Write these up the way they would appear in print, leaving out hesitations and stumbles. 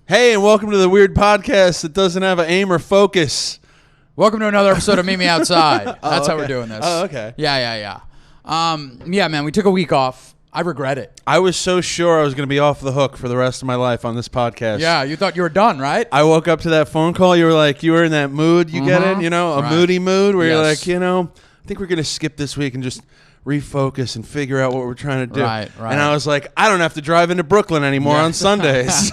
Hey, and welcome to the weird podcast that doesn't have an aim or focus. Welcome to another episode of Meet Me Outside. That's how we're doing this. Oh, okay. Yeah. Yeah, man, we took a week off. I regret it. I was so sure I was going to be off the hook for the rest of my life on this podcast. Yeah, you thought you were done, right? I woke up to that phone call. You were like, you were in that mood. You get it? You know, a moody mood where you're like, you know, I think we're going to skip this week and just refocus and figure out what we're trying to do. Right. And I was like, I don't have to drive into Brooklyn anymore on Sundays.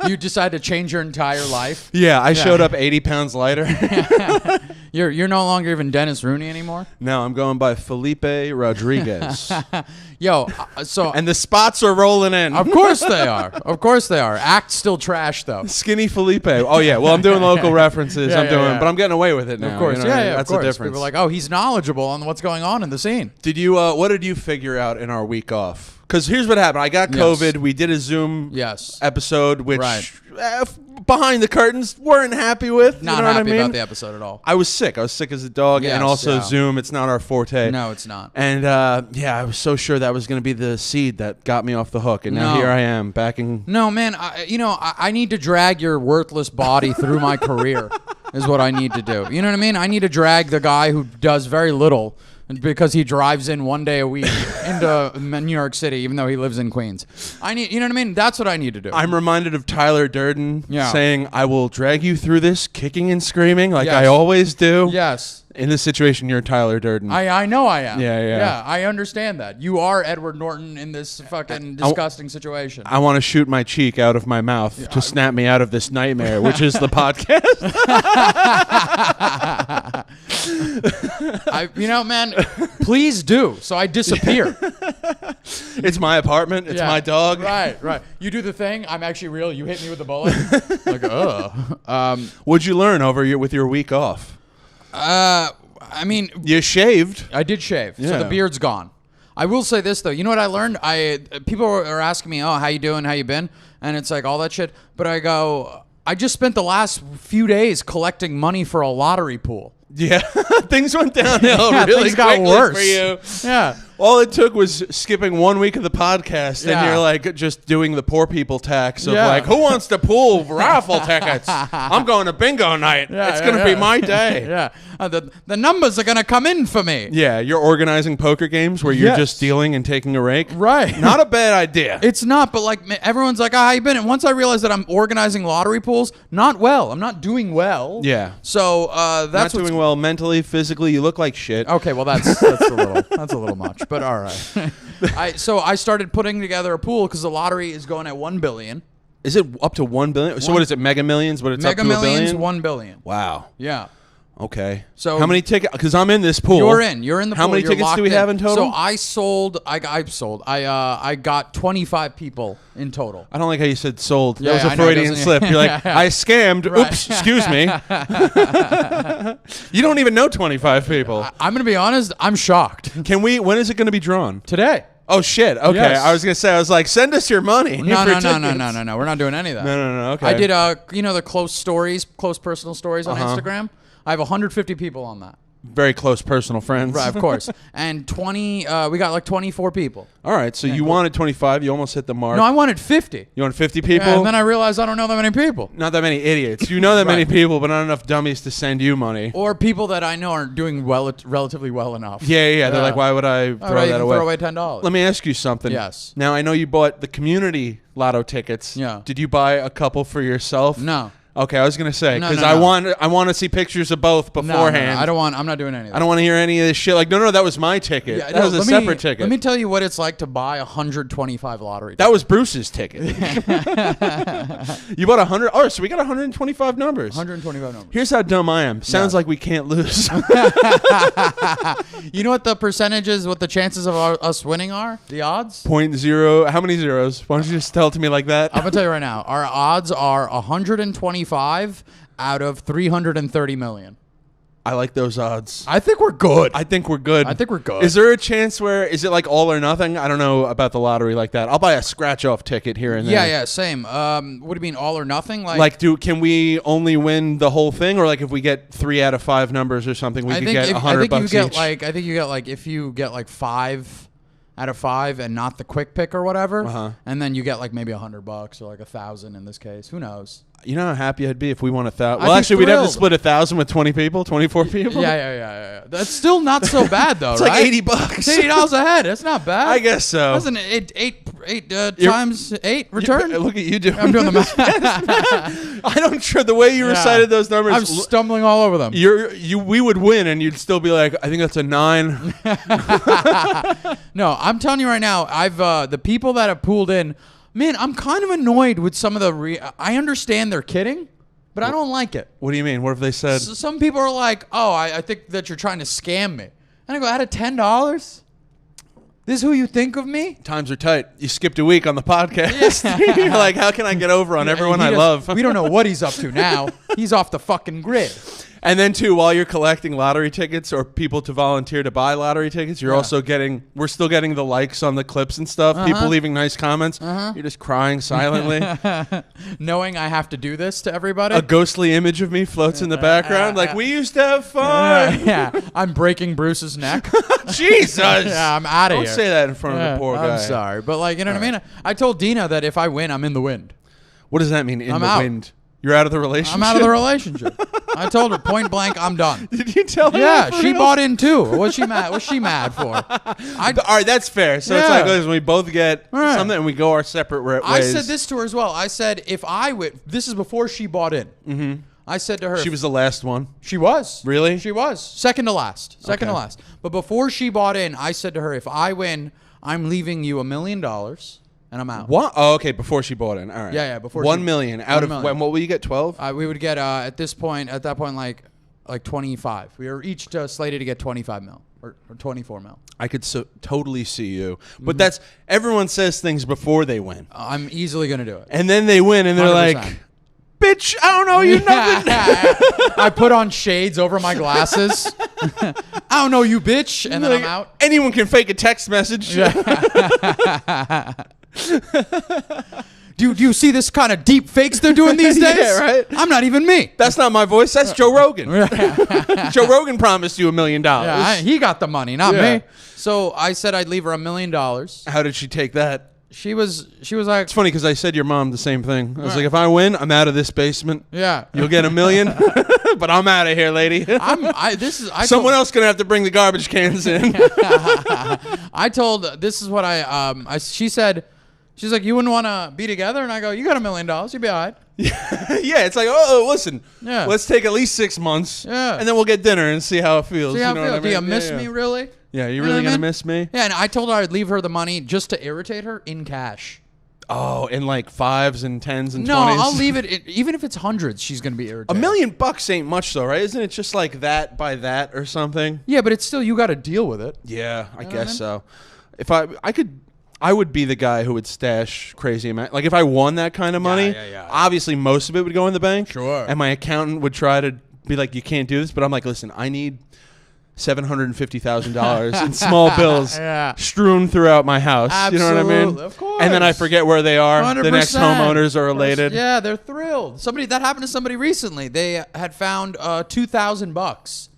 You decided to change your entire life? Yeah, I showed up 80 pounds lighter. You're no longer even Dennis Rooney anymore? No, I'm going by Felipe Rodriguez. Yo, and the spots are rolling in. Of course they are. Of course they are. Act still trash, though. Skinny Felipe. Oh, yeah. Well, I'm doing local references. But I'm getting away with it now. Of course. You know, That's the difference. People are like, oh, he's knowledgeable on what's going on in the scene. Did you? What did you figure out in our week off? Because here's what happened. I got COVID. Yes. We did a Zoom episode, which behind the curtains weren't happy with. Not happy about the episode at all. I was sick. I was sick as a dog. And also Zoom, it's not our forte. No, it's not. And I was so sure that was going to be the seed that got me off the hook. And now here I am back in. No, man. I need to drag your worthless body through my career is what I need to do. You know what I mean? I need to drag the guy who does very little because he drives in one day a week into New York City, even though he lives in Queens. You know what I mean? That's what I need to do. I'm reminded of Tyler Durden saying, I will drag you through this kicking and screaming like I always do. Yes. In this situation, you're Tyler Durden. I know I am. Yeah, I understand that. You are Edward Norton in this fucking disgusting situation. I want to shoot my cheek out of my mouth to snap me out of this nightmare, which is the podcast. Man, please do, so I disappear. It's my apartment. It's my dog. Right. You do the thing. I'm actually real. You hit me with the bullet. Like, what'd you learn with your week off? You shaved. I did shave, so the beard's gone. I will say this though, you know what I learned? People are asking me, "Oh, how you doing? How you been?" And it's like all that shit. But I go, I just spent the last few days collecting money for a lottery pool. Yeah, things went downhill really things got worse for you. Yeah. All it took was skipping 1 week of the podcast, and you're like just doing the poor people tax of like, who wants to pool raffle tickets? I'm going to bingo night. It's going to be my day. Yeah, the numbers are going to come in for me. Yeah, you're organizing poker games where you're just stealing and taking a rake. Right. Not a bad idea. It's not, but like everyone's like, how you been? And once I realized that I'm organizing lottery pools, not well. I'm not doing well. Yeah. So that's not doing well mentally, physically. You look like shit. Okay, well that's a little much. But all right. So I started putting together a pool because the lottery is going at 1 billion. Is it up to 1 billion? So what is it, Mega Millions? But it's Mega up to Millions, $1 billion? 1 billion. Wow. Yeah. Okay. So how many tickets? Because I'm in this pool. You're in the pool. How many tickets do we have in total? So I got 25 people in total. I don't like how you said sold. That was a Freudian slip. You're like, I scammed. Right. Oops, excuse me. You don't even know 25 people. I'm going to be honest. I'm shocked. When is it going to be drawn? Today. Oh, shit. Okay. Yes. I was going to say, I was like, send us your money. No. We're not doing any of that. No. Okay. I did, the close personal stories on Instagram. I have 150 people on that. Very close personal friends. Right, of course. And we got like 24 people. All right, so you wanted 25. You almost hit the mark. No, I wanted 50. You wanted 50 people? Yeah, and then I realized I don't know that many people. Not that many idiots. You know that many people, but not enough dummies to send you money. Or people that I know aren't doing relatively well enough. Yeah. They're like, why would I throw that away? Throw away $10. Let me ask you something. Yes. Now, I know you bought the community lotto tickets. Yeah. Did you buy a couple for yourself? No. Okay, I was gonna say because no. I want to see pictures of both beforehand. No, I'm not doing anything. I don't want to hear any of this shit. Like, no, that was my ticket. Yeah, that was a separate ticket. Let me tell you what it's like to buy 125 lottery tickets. That was Bruce's ticket. You bought 100. Oh, so we got 125 numbers. 125 numbers. Here's how dumb I am. Sounds like we can't lose. You know what the percentage is? What the chances of us winning are? The odds? 0.0. How many zeros? Why don't you just tell it to me like that? I'm gonna tell you right now. Our odds are 125 out of 330 million. I like those odds. I think we're good. Is there a chance is it like all or nothing? I don't know about the lottery like that. I'll buy a scratch-off ticket here and there. Yeah, same. What do you mean all or nothing? Can we only win the whole thing, or like if we get 3 out of 5 numbers or something, we could get $100 each? I think you get like if you get like 5 out of 5 and not the quick pick or whatever, and then you get like maybe $100 or like 1,000 in this case. Who knows? You know how happy I'd be if we won 1,000. Well, actually, we'd have to split 1,000 with 20 people, 24 people. Yeah. That's still not so bad though. It's right? like $80. It's $80 a head. That's not bad. I guess so. That's an eight times 8 return. Look at you doing. I'm doing the math. I don't sure the way you recited those numbers. I'm stumbling all over them. We would win, and you'd still be like, I think that's a 9. No, I'm telling you right now. I've the people that have pooled in. Man, I'm kind of annoyed with some of the. I understand they're kidding, but I don't like it. What do you mean? What have they said? Some people are like, "Oh, I think that you're trying to scam me," and I go, "Out of $10, this is who you think of me?" Times are tight. You skipped a week on the podcast. You're like, how can I get over on everyone I love? We don't know what he's up to now. He's off the fucking grid. And then, too, while you're collecting lottery tickets or people to volunteer to buy lottery tickets, you're also we're still getting the likes on the clips and stuff, people leaving nice comments. You're just crying silently. Knowing I have to do this to everybody. A ghostly image of me floats in the background, like, we used to have fun. Yeah, I'm breaking Bruce's neck. Jesus. Yeah, I'm out of here. Don't say that in front of the poor guy. I'm sorry. But, like, you know what I mean? I told Dina that if I win, I'm in the wind. What does that mean, in the wind? You're out of the relationship? I'm out of the relationship. I told her point blank, I'm done. Did you tell her? Yeah, she bought in too. What's she mad for? All right, that's fair. So it's like, listen, we both get something and we go our separate ways. I said this to her as well. I said, if I would, this is before she bought in. Mm-hmm. I said to her. She was the last one? She was. Really? She was. Second to last. Second to last. But before she bought in, I said to her, if I win, I'm leaving you $1 million. And I'm out. What? Oh, okay. Before she bought in. All right. Yeah. Before 1 million out of when? What will you get? 12? We would get at that point, like 25. We were each slated to get 25 mil or 24 mil. I could totally see you, but that's everyone says things before they win. I'm easily gonna do it. And then they win, and they're 100%. Like, "Bitch, I don't know you nothing." I put on shades over my glasses. I don't know you, bitch, and then I'm out. Anyone can fake a text message. Yeah. Do you see this kind of deep fakes they're doing these days? Yeah, right. I'm not even me. That's not my voice. That's Joe Rogan. Joe Rogan promised you $1 million. Yeah, he got the money, not me. So I said I'd leave her $1 million. How did she take that? She was like. It's funny because I said your mom the same thing. I was like, if I win, I'm out of this basement. Yeah, you'll get $1 million, but I'm out of here, lady. Someone else gonna have to bring the garbage cans in. I told. This is what she said. She's like, you wouldn't want to be together? And I go, you got $1 million. You'll be all right. Yeah, it's like, listen, let's take at least 6 months, and then we'll get dinner and see how it feels. See how it feels. What I mean? Do you miss me, really? Yeah, you really going to miss me? Yeah, and I told her I'd leave her the money just to irritate her in cash. Oh, in like 5s and 10s and 20s? No, I'll leave it. Even if it's hundreds, she's going to be irritated. $1 million ain't much though, right? Isn't it just like that by that or something? Yeah, but it's still, you got to deal with it. Yeah, I guess so. If I would be the guy who would stash crazy amount. Like if I won that kind of money, obviously most of it would go in the bank. Sure. And my accountant would try to be like, you can't do this. But I'm like, listen, I need $750,000 in small bills strewn throughout my house. Absolutely. You know what I mean? Of course. And then I forget where they are. 100%. The next homeowners are elated. Yeah, they're thrilled. That happened to somebody recently. They had found $2,000.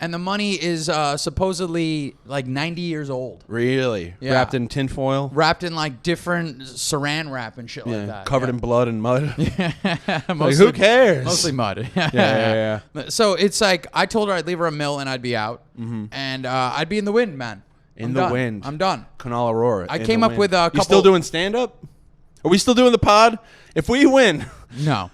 And the money is supposedly like 90 years old. Really? Yeah. Wrapped in tinfoil? Wrapped in like different saran wrap and shit like that. Covered in blood and mud. Mostly, like, who cares? Mostly mud. Yeah. So it's like, I told her I'd leave her $1 million and I'd be out. Mm-hmm. And I'd be in the wind, man. I'm done. Kunalarora. I came up with a couple. You still doing stand-up? Are we still doing the pod? If we win. No.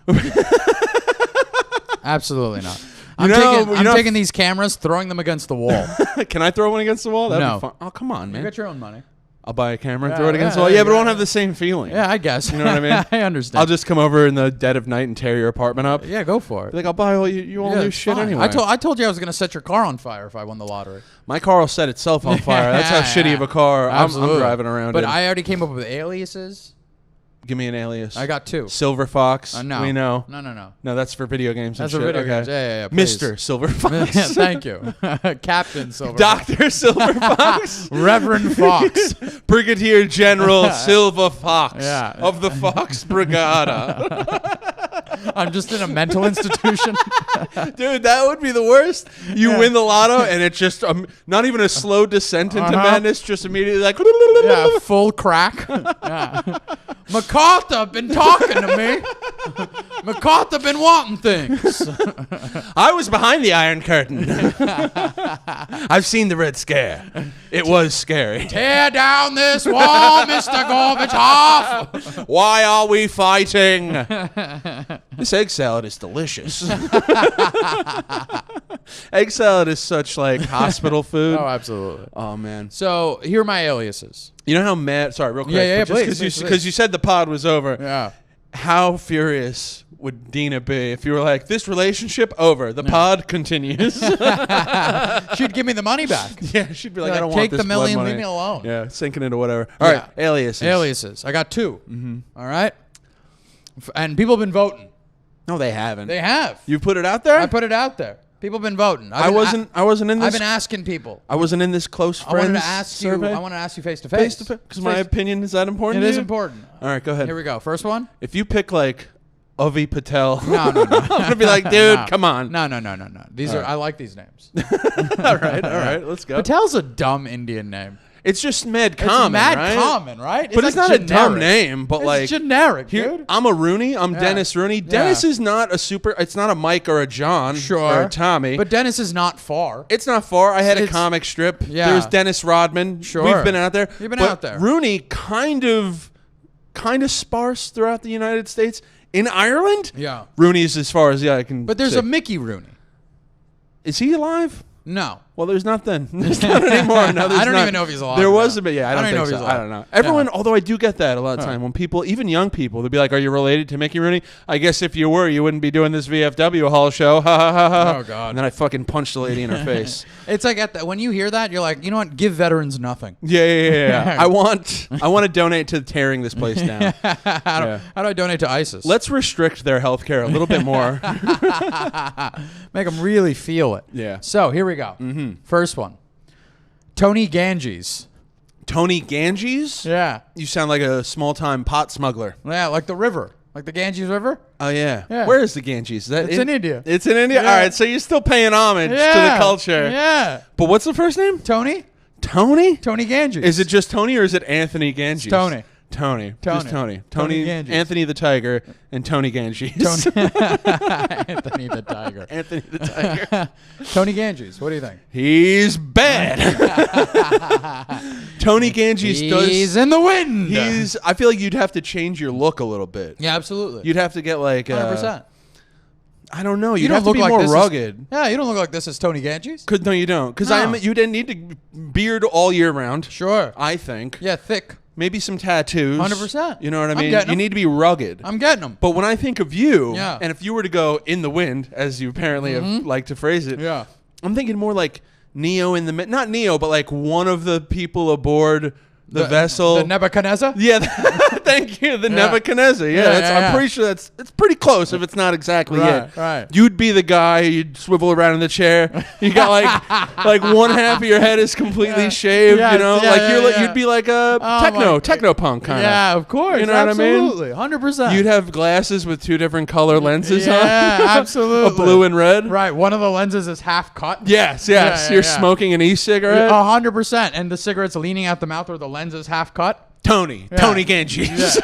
Absolutely not. I'm taking these cameras, throwing them against the wall. Can I throw one against the wall? That'd No. be fun. Oh, come on, man. You got your own money. I'll buy a camera and throw it against the wall. Yeah, but it won't have the same feeling. Yeah, I guess. You know what I mean? I understand. I'll just come over in the dead of night and tear your apartment up. Yeah, go for it. Like, I'll buy all you all new shit fine. anyway. I told you I was going to set your car on fire if I won the lottery. My car will set itself on fire. That's how shitty of a car I'm driving around But in. I already came up with aliases. Give me an alias. I got 2. Silver Fox. No. We know. No. No, that's for video games. That's and for shit. video games. Yeah. Mr. Silver Fox. Thank you. Captain Silver Dr. Silver Fox. Reverend Fox. Brigadier General Silver Fox. Yeah. Of the Fox Brigada. I'm just in a mental institution. Dude, that would be the worst. You win the lotto, and it's just not even a slow descent into madness, just immediately like... Yeah, full crack. Yeah. MacArthur been talking to me. MacArthur been wanting things. I was behind the Iron Curtain. I've seen the Red Scare. It was scary. Tear down this wall, Mr. Gorbachev. Why are we fighting? This egg salad is delicious. Egg salad is such like hospital food. Oh, absolutely. Oh, man. So here are my aliases. You know how mad... Sorry, real quick. Yeah, please. Because you said the pod was over. Yeah. How furious would Dina be if you were like, this relationship over, the pod continues? She'd give me the money back. Yeah, she'd be like, I don't take want this the million, blood money. leave me alone. Yeah, sinking into whatever. All right, aliases. Aliases. I got 2. Mm-hmm. All right. And people have been voting. No, they haven't. They have. You put it out there? I put it out there. People have been voting. I wasn't in this. I've been asking people. I wasn't in this close friends I wanted to ask survey. you. I want to ask you face to face. Because my opinion is that important. It to is you? important. All right, go ahead. Here we go. First one. If you pick like Avi Patel, no. I'm gonna be like, dude, come on. No. These are. I like these names. All right, let's go. Patel's a dumb Indian name. It's just mad common, right? Common, right? But it's like not generic. a dumb name, but it's like generic, here, dude. I'm a Rooney. I'm Dennis Rooney. Dennis is not a super. It's not a Mike or a John or a Tommy. But Dennis is not far. It's not far. I had a comic strip. Yeah. There's Dennis Rodman. Sure. We've been out there. You've been out there. Rooney kind of sparse throughout the United States. In Ireland, yeah, Rooney's as far as I can. But there's say. a Mickey Rooney. Is he alive? No. Well, there's not then. There's not anymore. No, I don't even know if he's alive. There was a bit. Yeah, I don't even think know if so. he's alive. I don't know. Everyone, although I do get that a lot of time when people, even young people, they'll be like, "Are you related to Mickey Rooney?" I guess if you were, you wouldn't be doing this VFW Hall show. Ha ha ha ha. Oh God. And then I fucking punched the lady in her face. It's like when you hear that, you're like, you know what? Give veterans nothing. Yeah. I want to donate to tearing this place down. How do I donate to ISIS? Let's restrict their health care a little bit more. Make them really feel it. Yeah. So here we go. First one. Tony Ganges. Tony Ganges? Yeah. You sound like a small-time pot smuggler. Yeah, like the river. Like the Ganges River? Oh, yeah. Yeah. Where is the Ganges? Is that It's in India. It's in India? Yeah. All right, so you're still paying homage to the culture. Yeah. But what's the first name? Tony? Tony? Tony Ganges. Is it just Tony or is it Anthony Ganges? It's Tony. Tony. Just Tony. Tony Ganges. Anthony the Tiger and Tony Ganges. Anthony the Tiger. Anthony the Tiger. Tony Ganges. What do you think? He's bad. Tony Ganges does. He's in the wind. I feel like you'd have to change your look a little bit. Yeah, absolutely. You'd have to get like 100%. I don't know. You'd don't have to look be like more this rugged. Yeah, you don't look like this is Tony Ganges. No, you don't. Because No. you didn't need to beard all year round. Sure. I think. Yeah, thick. Maybe some tattoos. 100%. You know what I I'm mean? getting You 'em. need to be rugged. I'm getting them. But when I think of you, Yeah. and if you were to go in the wind, as you apparently have liked to phrase it, Yeah. I'm thinking more like Neo in the not Neo, but like one of the people aboard the vessel. The Nebuchadnezzar? Yeah, thank you. The Nebuchadnezzar. I'm pretty sure it's pretty close if it's not exactly it. Right. You'd be the guy, you'd swivel around in the chair. You got like one half of your head is completely shaved, Yeah, you know? yeah. You'd be like a techno punk kind of. Yeah, of course. You know what I mean? Absolutely. 100%. You'd have glasses with two different color lenses on. Yeah, absolutely. A blue and red. Right. One of the lenses is half cut. Yes. Yeah, You're yeah. smoking an e-cigarette. 100%. And the cigarette's leaning out the mouth where the lens is half cut. Tony Ganges.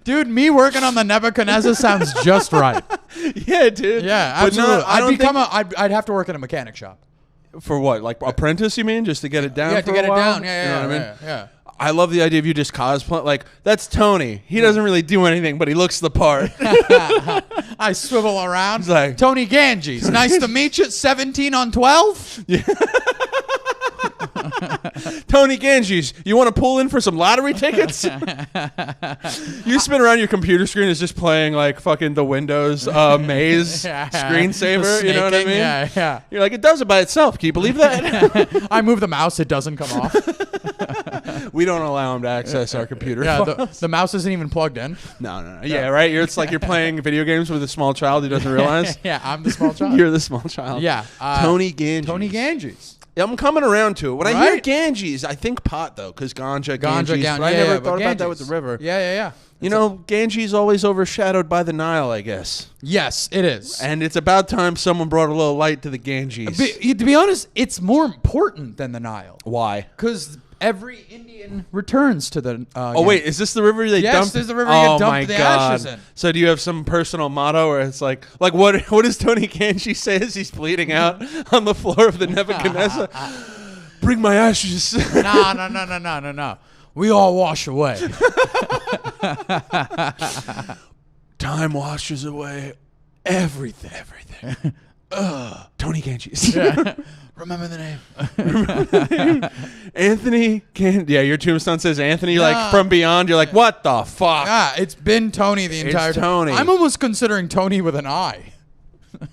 Dude, me working on the Nebuchadnezzar sounds just right. Yeah, dude. Yeah, But absolutely. I'd have to work in a mechanic shop. For what? Like apprentice, you mean? Just to get it down? Yeah, for to a get it while? down. You Yeah, know what I mean? yeah. I love the idea of you just cosplay. Like, that's Tony. He doesn't really do anything, but he looks the part. I swivel around. He's like, Tony Ganges. Nice to meet you. 17 on 12. Tony Ganges, you want to pull in for some lottery tickets? You spin around your computer screen is just playing like fucking the Windows maze screensaver. You know what I mean? Yeah. You're like, it does it by itself. Can you believe that? I move the mouse, it doesn't come off. We don't allow him to access our computer. Yeah, the mouse isn't even plugged in. No. Yeah, right? It's like you're playing video games with a small child who doesn't realize. Yeah, I'm the small child. You're the small child. Yeah. Tony Ganges. Tony Ganges. Yeah, I'm coming around to it. When I hear Right? Ganges, I think pot, though, because ganja, Ganja, Ganges. But I never thought about that with the river. Yeah. You know, Ganges always overshadowed by the Nile, I guess. Yes, it is. And it's about time someone brought a little light to the Ganges. To be honest, it's more important than the Nile. Why? Because every Indian returns to the Oh, wait, is this the river they dump? Yes, this is the river you dump the ashes in. So do you have some personal motto where it's like what does Tony Ganges say as he's bleeding out on the floor of the Nebuchadnezzar? Bring my ashes. No. We all wash away. Time washes away everything. Tony Ganges. Yeah. Remember the name. Anthony Yeah, your tombstone says Anthony, like from beyond. You're like, what the fuck? Yeah, it's been Tony the entire time. Tony. I'm almost considering Tony with an I.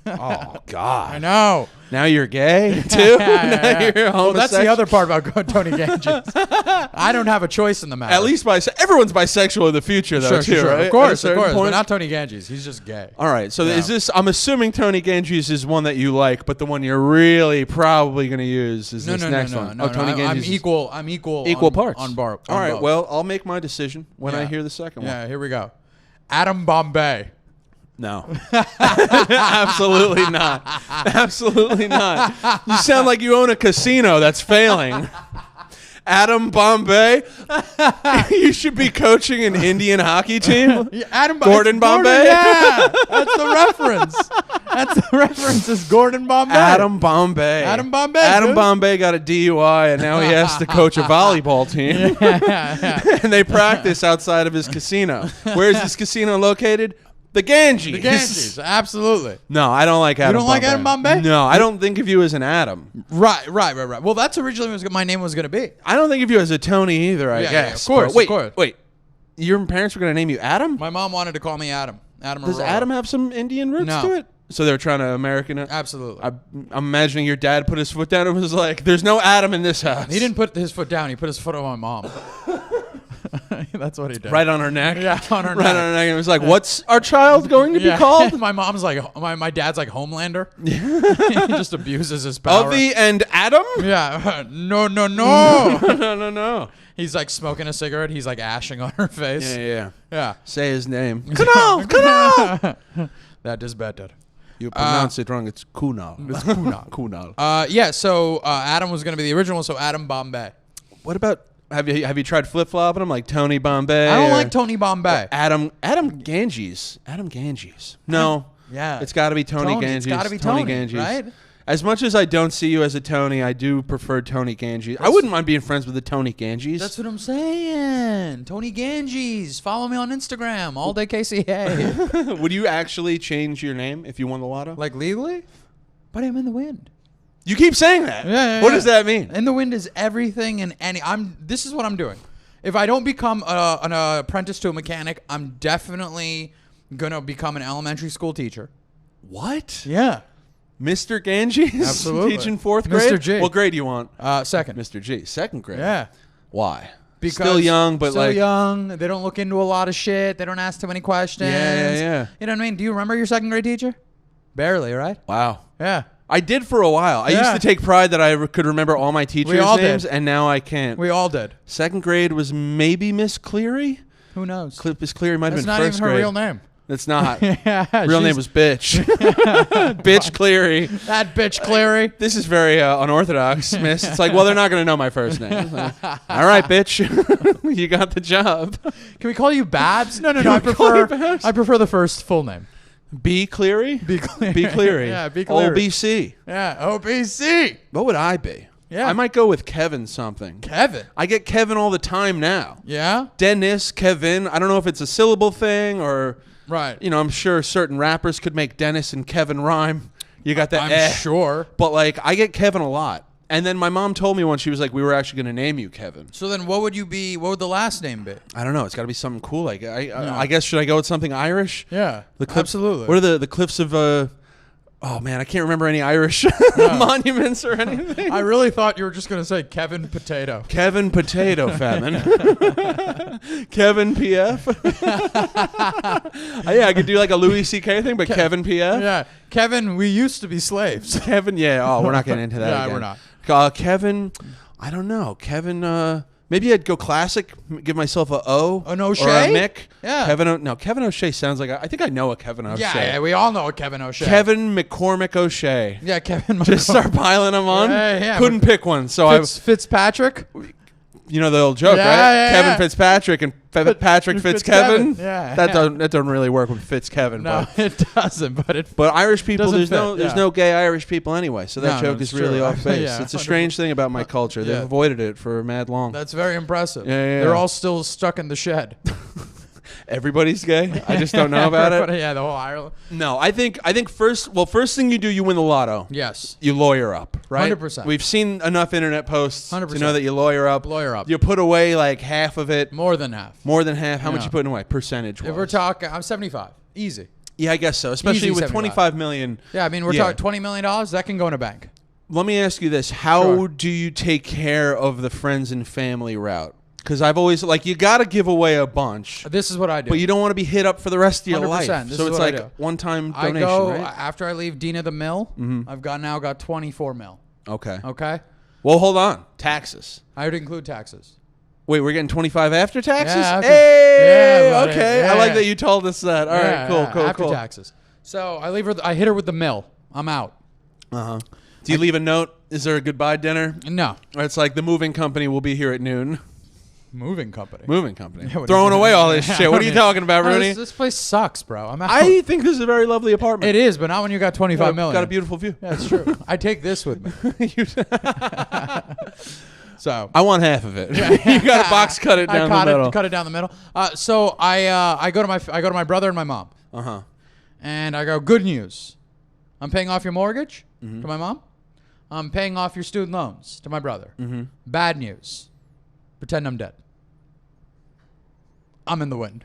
Oh, God. I know. Now you're gay, too? Now you're homosexual? Well, that's the other part about Tony Ganges. I don't have a choice in the matter. At least everyone's bisexual in the future, though, too, right? Of course. Point? But not Tony Ganges. He's just gay. All right, so is this... I'm assuming Tony Ganges is one that you like, but the one you're really probably going to use is this next one. No, Tony Ganges I'm equal. Equal parts. On bar. All right, well, I'll make my decision when I hear the second one. Yeah, here we go. Adam Bombay. No. Absolutely not. Absolutely not. You sound like you own a casino that's failing. Adam Bombay? You should be coaching an Indian hockey team. Gordon Bombay? Yeah, that's the reference. That's the reference is Gordon Bombay. Adam Bombay. Adam Bombay. Adam Bombay got a DUI, and now he has to coach a volleyball team. And they practice outside of his casino. Where is this casino located? The Ganges. The Ganges, absolutely. No, I don't like Adam Bombay. You don't like Adam Bombay? No, I don't think of you as an Adam. Right. Well, that's originally what my name was going to be. I don't think of you as a Tony either, I guess. Yeah, of course. Wait. Your parents were going to name you Adam? My mom wanted to call me Adam. Adam Does Arora. Adam have some Indian roots to it? So they were trying to American it? Absolutely. I'm imagining your dad put his foot down and was like, there's no Adam in this house. He didn't put his foot down. He put his foot on my mom. That's what he did. Right on her neck? Yeah, on her neck. Right on her neck. And it was like, what's our child going to be called? My mom's like, my dad's like Homelander. He just abuses his power. Avi and Adam? Yeah. No. No. He's like smoking a cigarette. He's like ashing on her face. Yeah. Say his name. Kunal. That is better. You pronounce it wrong. It's Kunal. It's Kunal. Kunal. So Adam was going to be the original, so Adam Bombay. What about... Have you tried flip-flopping them like Tony Bombay? I don't like Tony Bombay. Adam Ganges. Adam Ganges. No. Yeah. It's got to be Tony Ganges. It's got to be Tony Ganges. Right? As much as I don't see you as a Tony, I do prefer Tony Ganges. I wouldn't mind being friends with the Tony Ganges. That's what I'm saying. Tony Ganges. Follow me on Instagram. All day KCA. Would you actually change your name if you won the lotto? Like legally? But I'm in the wind. You keep saying that. Yeah. What does that mean? In the wind is everything and any. This is what I'm doing. If I don't become an apprentice to a mechanic, I'm definitely gonna become an elementary school teacher. What? Yeah. Mr. Ganges? Absolutely. Teaching 4th grade? Mr. G. What grade do you want? Second. Mr. G. 2nd grade? Yeah. Why? Because still young, but still like... young. They don't look into a lot of shit. They don't ask too many questions. Yeah. You know what I mean? Do you remember your 2nd grade teacher? Barely, right? Wow. Yeah. I did for a while. I used to take pride that I could remember all my teachers' names, and now I can't. We all did. 2nd grade was maybe Miss Cleary? Who knows? Miss Cleary might have been 1st grade. That's not even her real name. It's not. Yeah, real name was Bitch. Bitch Cleary. That Bitch Cleary. This is very unorthodox, miss. It's like, well, they're not going to know my first name. Like, all right, bitch. You got the job. Can we call you Babs? No. I prefer the first full name. B. Cleary? B. Cleary. B. Cleary. Yeah, B. Cleary. OBC. Yeah, OBC. What would I be? Yeah. I might go with Kevin something. Kevin? I get Kevin all the time now. Yeah? Dennis, Kevin. I don't know if it's a syllable thing or... Right. You know, I'm sure certain rappers could make Dennis and Kevin rhyme. You got that I'm sure. But, like, I get Kevin a lot. And then my mom told me once, she was like, we were actually going to name you Kevin. So then what would you be? What would the last name be? I don't know. It's got to be something cool. Like I guess, should I go with something Irish? Yeah, absolutely. What are the cliffs of... oh, man, I can't remember any Irish monuments or anything. I really thought you were just going to say Kevin Potato. Kevin Potato Famine. Kevin PF. Yeah, I could do like a Louis C.K. thing, but Kevin PF. Yeah. Kevin, we used to be slaves. Kevin, yeah. Oh, we're not getting into that again. We're not. Kevin, I don't know. Kevin Maybe I'd go classic, give myself a O. An Or a O'Shea? Mick. Yeah. Kevin O'Shea sounds like, I think I know a Kevin O'Shea. Yeah, we all know a Kevin O'Shea. Kevin McCormick O'Shea. Yeah, Kevin. Just start piling them on. Yeah. Couldn't pick one, so Fitzpatrick. you know the old joke, Yeah, right? yeah, Kevin yeah. Fitzpatrick and Patrick Fitzkevin. Fitzkevin. Yeah, that doesn't really work with Fitzkevin. No, it doesn't. But Irish people, doesn't there's fit, no gay Irish people anyway, so that No, joke is it's really true. off base. Yeah, It's a 100%. strange thing about my culture. They've yeah. avoided it for mad long. that's very impressive. Yeah. They're all still stuck in the shed. Everybody's gay. I just don't know about it. Yeah, the whole Ireland. No, I think first thing you do, you win the lotto. Yes. You lawyer up, right? 100%. We've seen enough internet posts to 100%. know that you lawyer up. Lawyer up. You put away like half of it. More than half. More than half. How much Yeah. you putting away? Percentage wise. If we're talking, I'm 75. Easy. Yeah, I guess so. Especially Easy with 75. 25 million. Yeah, I mean, we're talking $20 million. That can go in a bank. Let me ask you this: how Sure. do you take care of the friends and family route? Because I've always you got to give away a bunch, This is what I do. but you don't want to be hit up for the rest of your 100%. life. This So is it's what I like do. one-time I donation, go right? after I leave Dina the mill. I've now got 24 mil. Okay. Okay. Well, hold on. Taxes. I would include taxes. Wait, we're getting 25 after taxes? Yeah, after- Hey, Yeah, buddy. okay. Yeah, I like yeah. that you told us that. All right, cool. After taxes. So I leave her. I hit her with the mill. I'm out. Uh-huh. Do you leave a note? Is there a goodbye dinner? No. Or it's like the moving company will be here at noon. Moving company. Moving company. Yeah, what do Throwing you mean? away all this shit. What are you talking about, No, Rooney? This place sucks, bro. I'm out. I think this is a very lovely apartment. It is, but not when you got 25 million. Got a beautiful view. Yeah, that's true. I take this with me. So I want half of it. You got to box cut it down the middle. Cut it down the middle. So I go to my brother and my mom, Uh-huh. and I go, good news. I'm paying off your mortgage to my mom. I'm paying off your student loans to my brother. Bad news. Pretend I'm dead. I'm in the wind.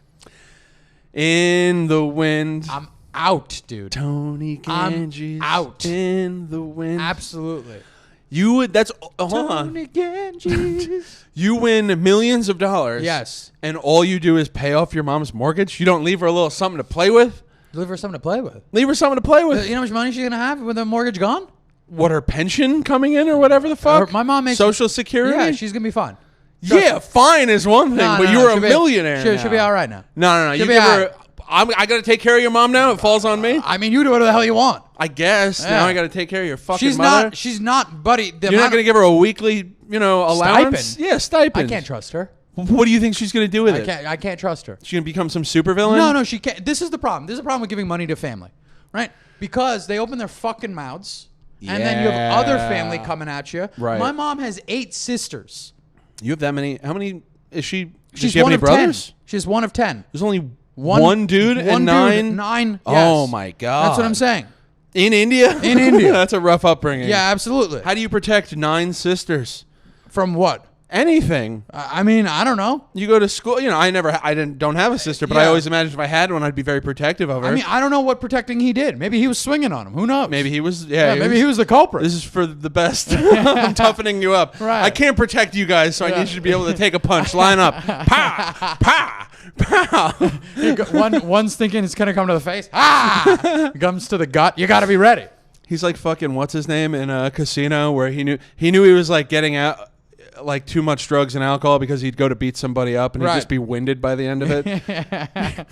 In the wind. I'm out, dude. Tony Ganges. I'm out. In the wind. Absolutely. You would. That's. Hold on. Tony Ganges. You win millions of dollars. Yes. And all you do is pay off your mom's mortgage. You don't leave her a little something to play with. Leave her something to play with. Leave her something to play with. You know how much money she's gonna have with the mortgage gone? What, her pension coming in or whatever the fuck? My mom makes Social Security. Yeah, she's gonna be fine. Yeah, fine is one thing, but you're a millionaire. She'll be all right now. No. You She'll be give all her. I got to take care of your mom now. It falls on me. I mean, you do whatever the hell you want. I guess Yeah. now I got to take care of your fucking She's mother. She's not, buddy. You're not going to give her a weekly, allowance. Stipend? Yeah, stipend. I can't trust her. What do you think she's going to do with it? I can't trust her. She's going to become some supervillain? No, she can't. This is the problem. This is the problem with giving money to family, right? Because they open their fucking mouths, and then you have other family coming at you. Right. My mom has 8 sisters. You have that many? How many is she? Does She's she have one any of brothers? 10. She's one of 10. There's only one dude and nine. 9. Yes. Oh my god! That's what I'm saying. In India? In India. That's a rough upbringing. Yeah, absolutely. How do you protect 9 sisters? From what? Anything. I mean, I don't know. You go to school. Don't have a sister, but I Yeah. always imagined if I had one, I'd be very protective of her. I mean, I don't know what protecting he did. Maybe he was swinging on him. Who knows? maybe he was. Yeah, maybe he was the culprit. This is for the best. I'm toughening you up. Right. I can't protect you guys, so I need you to be able to take a punch. Line up. Pa! Pa! Pa! One's thinking it's gonna come to the face. Ah! Comes to the gut. You got to be ready. He's like fucking what's his name in a casino where he knew he was like getting out like too much drugs and alcohol because he'd go to beat somebody up and he'd Right. just be winded by the end of it.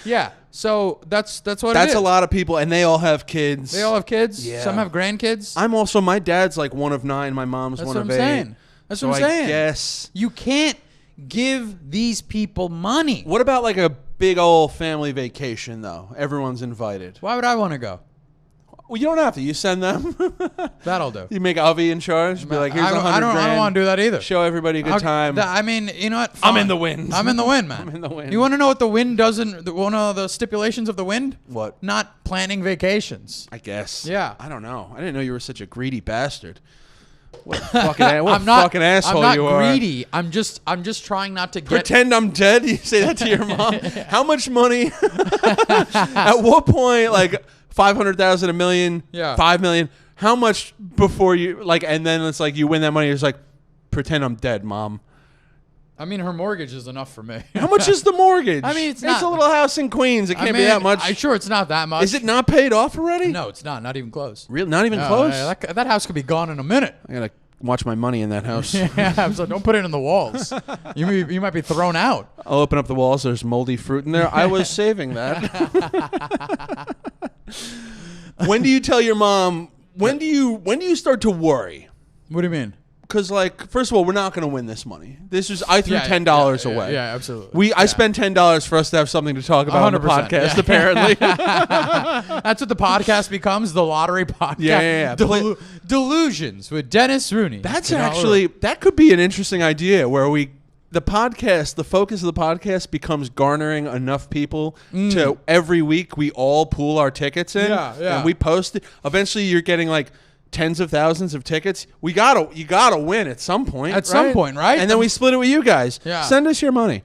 Yeah. So that's what it is. That's a lot of people, and they all have kids. They all have kids. Yeah. Some have grandkids. I'm also my dad's like one of 9. My mom's That's one what of I'm 8. saying. That's so what I'm saying. I guess. You can't give these people money. What about like a big old family vacation though? Everyone's invited. Why would I want to go? Well, you don't have to. You send them. That'll do. You make Avi in charge. Be like, here's $100 I don't want to do that either. Show everybody a good time. I mean, you know what? I'm Fine. in the wind. I'm in the wind, man. I'm in the wind. You want to know what the wind doesn't? One of the stipulations of the wind? What? Not planning vacations. I guess. Yeah. I don't know. I didn't know you were such a greedy bastard. What a fucking, what I'm a not, fucking asshole I'm not you are. greedy. I'm just trying not to get. Pretend I'm dead. You say that to your mom. How much money? At what point, like 500,000, a million, Yeah. 5 million? How much before you like? And then it's like you win that money. You're just like, pretend I'm dead, mom. I mean, her mortgage is enough for me. How much is the mortgage? I mean, it's a not- little house in Queens. It can't be that much. I'm sure it's not that much. Is it not paid off already? No, it's not. Not even close. Real? Not even No, close. that house could be gone in a minute. I gotta watch my money in that house. Yeah, so don't put it in the walls. You might be thrown out. I'll open up the walls. There's moldy fruit in there. I was saving that. When do you tell your mom? When do you start to worry? What do you mean? Because, like, first of all, we're not going to win this money. I threw $10 away. Yeah, absolutely. I spent $10 for us to have something to talk about on the podcast. Apparently, that's what the podcast becomes. The lottery podcast. Yeah. Delusions with Dennis Rooney. That's actually that could be an interesting idea where the focus of the podcast becomes garnering enough people to every week we all pool our tickets in. Yeah. And we post it. Eventually, you're getting like tens of thousands of tickets. You gotta win at some point. Some point, right? And then we split it with you guys. Yeah. Send us your money.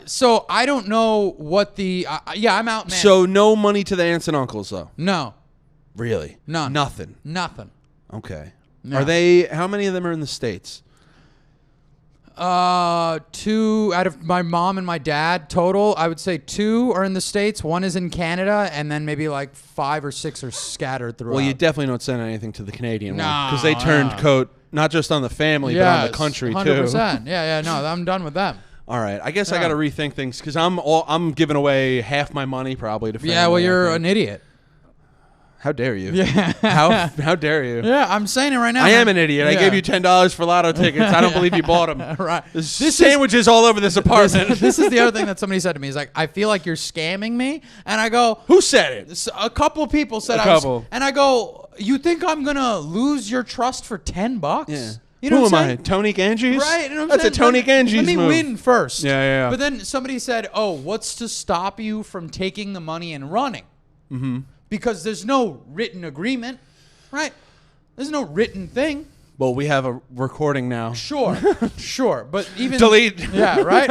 So I don't know what the I'm out, man. So no money to the aunts and uncles though. No, Really? none. Nothing. Okay. No. Are they? How many of them are in the States? 2 out of my mom and my dad total. I would say 2 are in the States. 1 is in Canada, and then maybe like 5 or 6 are scattered throughout. Well, you definitely don't send anything to the Canadian one No, because they turned coat not just on the family but on the country 100%. too. Yeah. No, I'm done with them. All right, I guess I got to rethink things because I'm giving away half my money probably to family. Yeah, well, you're an idiot. How dare you? Yeah. How dare you? Yeah, I'm saying it right now. I am an idiot. I gave you $10 for lotto tickets. I don't believe you bought them. Right. There's sandwiches all over this apartment. This is the other thing that somebody said to me. He's like, I feel like you're scamming me. And I go, who said it? A couple of people said and I go, you think I'm going to lose your trust for $10? Yeah. You know Who what am I'm I? saying? Tony Ganges? Right. You know what I'm That's saying? a Tony Ganges Let me move. win first. Yeah. But then somebody said, oh, what's to stop you from taking the money and running? Mm-hmm. Because there's no written agreement, right? There's no written thing. Well, we have a recording now. Sure. But even... Delete. Yeah, right?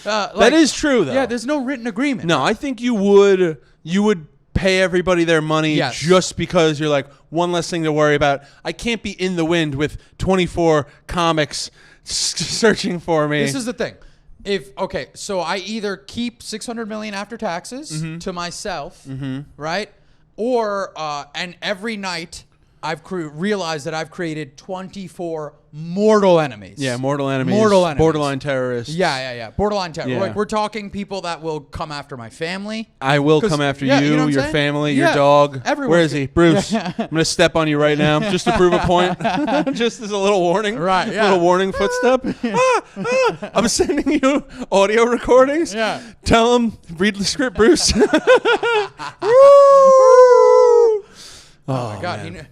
That is true, though. Yeah, there's no written agreement. No, I think you would pay everybody their money just because you're like, one less thing to worry about. I can't be in the wind with 24 comics searching for me. This is the thing. So I either keep $600 million after taxes to myself, right? Or and every night I've realized that I've created 24 mortal enemies. Yeah, mortal enemies. Borderline terrorists. Yeah. Borderline terrorists. Yeah. Like, we're talking people that will come after my family. I will come after you, know what I'm your saying? family, Yeah. your dog. Everyone. Where is he? Bruce. I'm going to step on you right now just to prove a point. Just as a little warning. Right, yeah. Little warning footstep. I'm sending you audio recordings. Yeah. Tell him, read the script, Bruce. Oh, my God.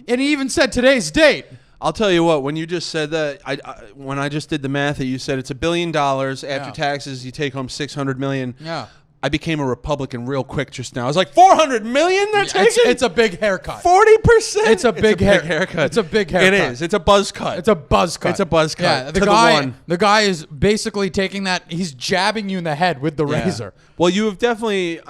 And he even said today's date. I'll tell you what, when you just said that, when I just did the math that you said it's $1 billion after taxes, you take home $600 million. Yeah. I became a Republican real quick just now. I was like, $400 million they're taking? It's a big haircut. 40%? It's a big haircut. It's a big haircut. It is. It's a buzz cut. It's a buzz cut. It's a buzz cut. Yeah, the guy is basically taking that. He's jabbing you in the head with the razor. Well, you definitely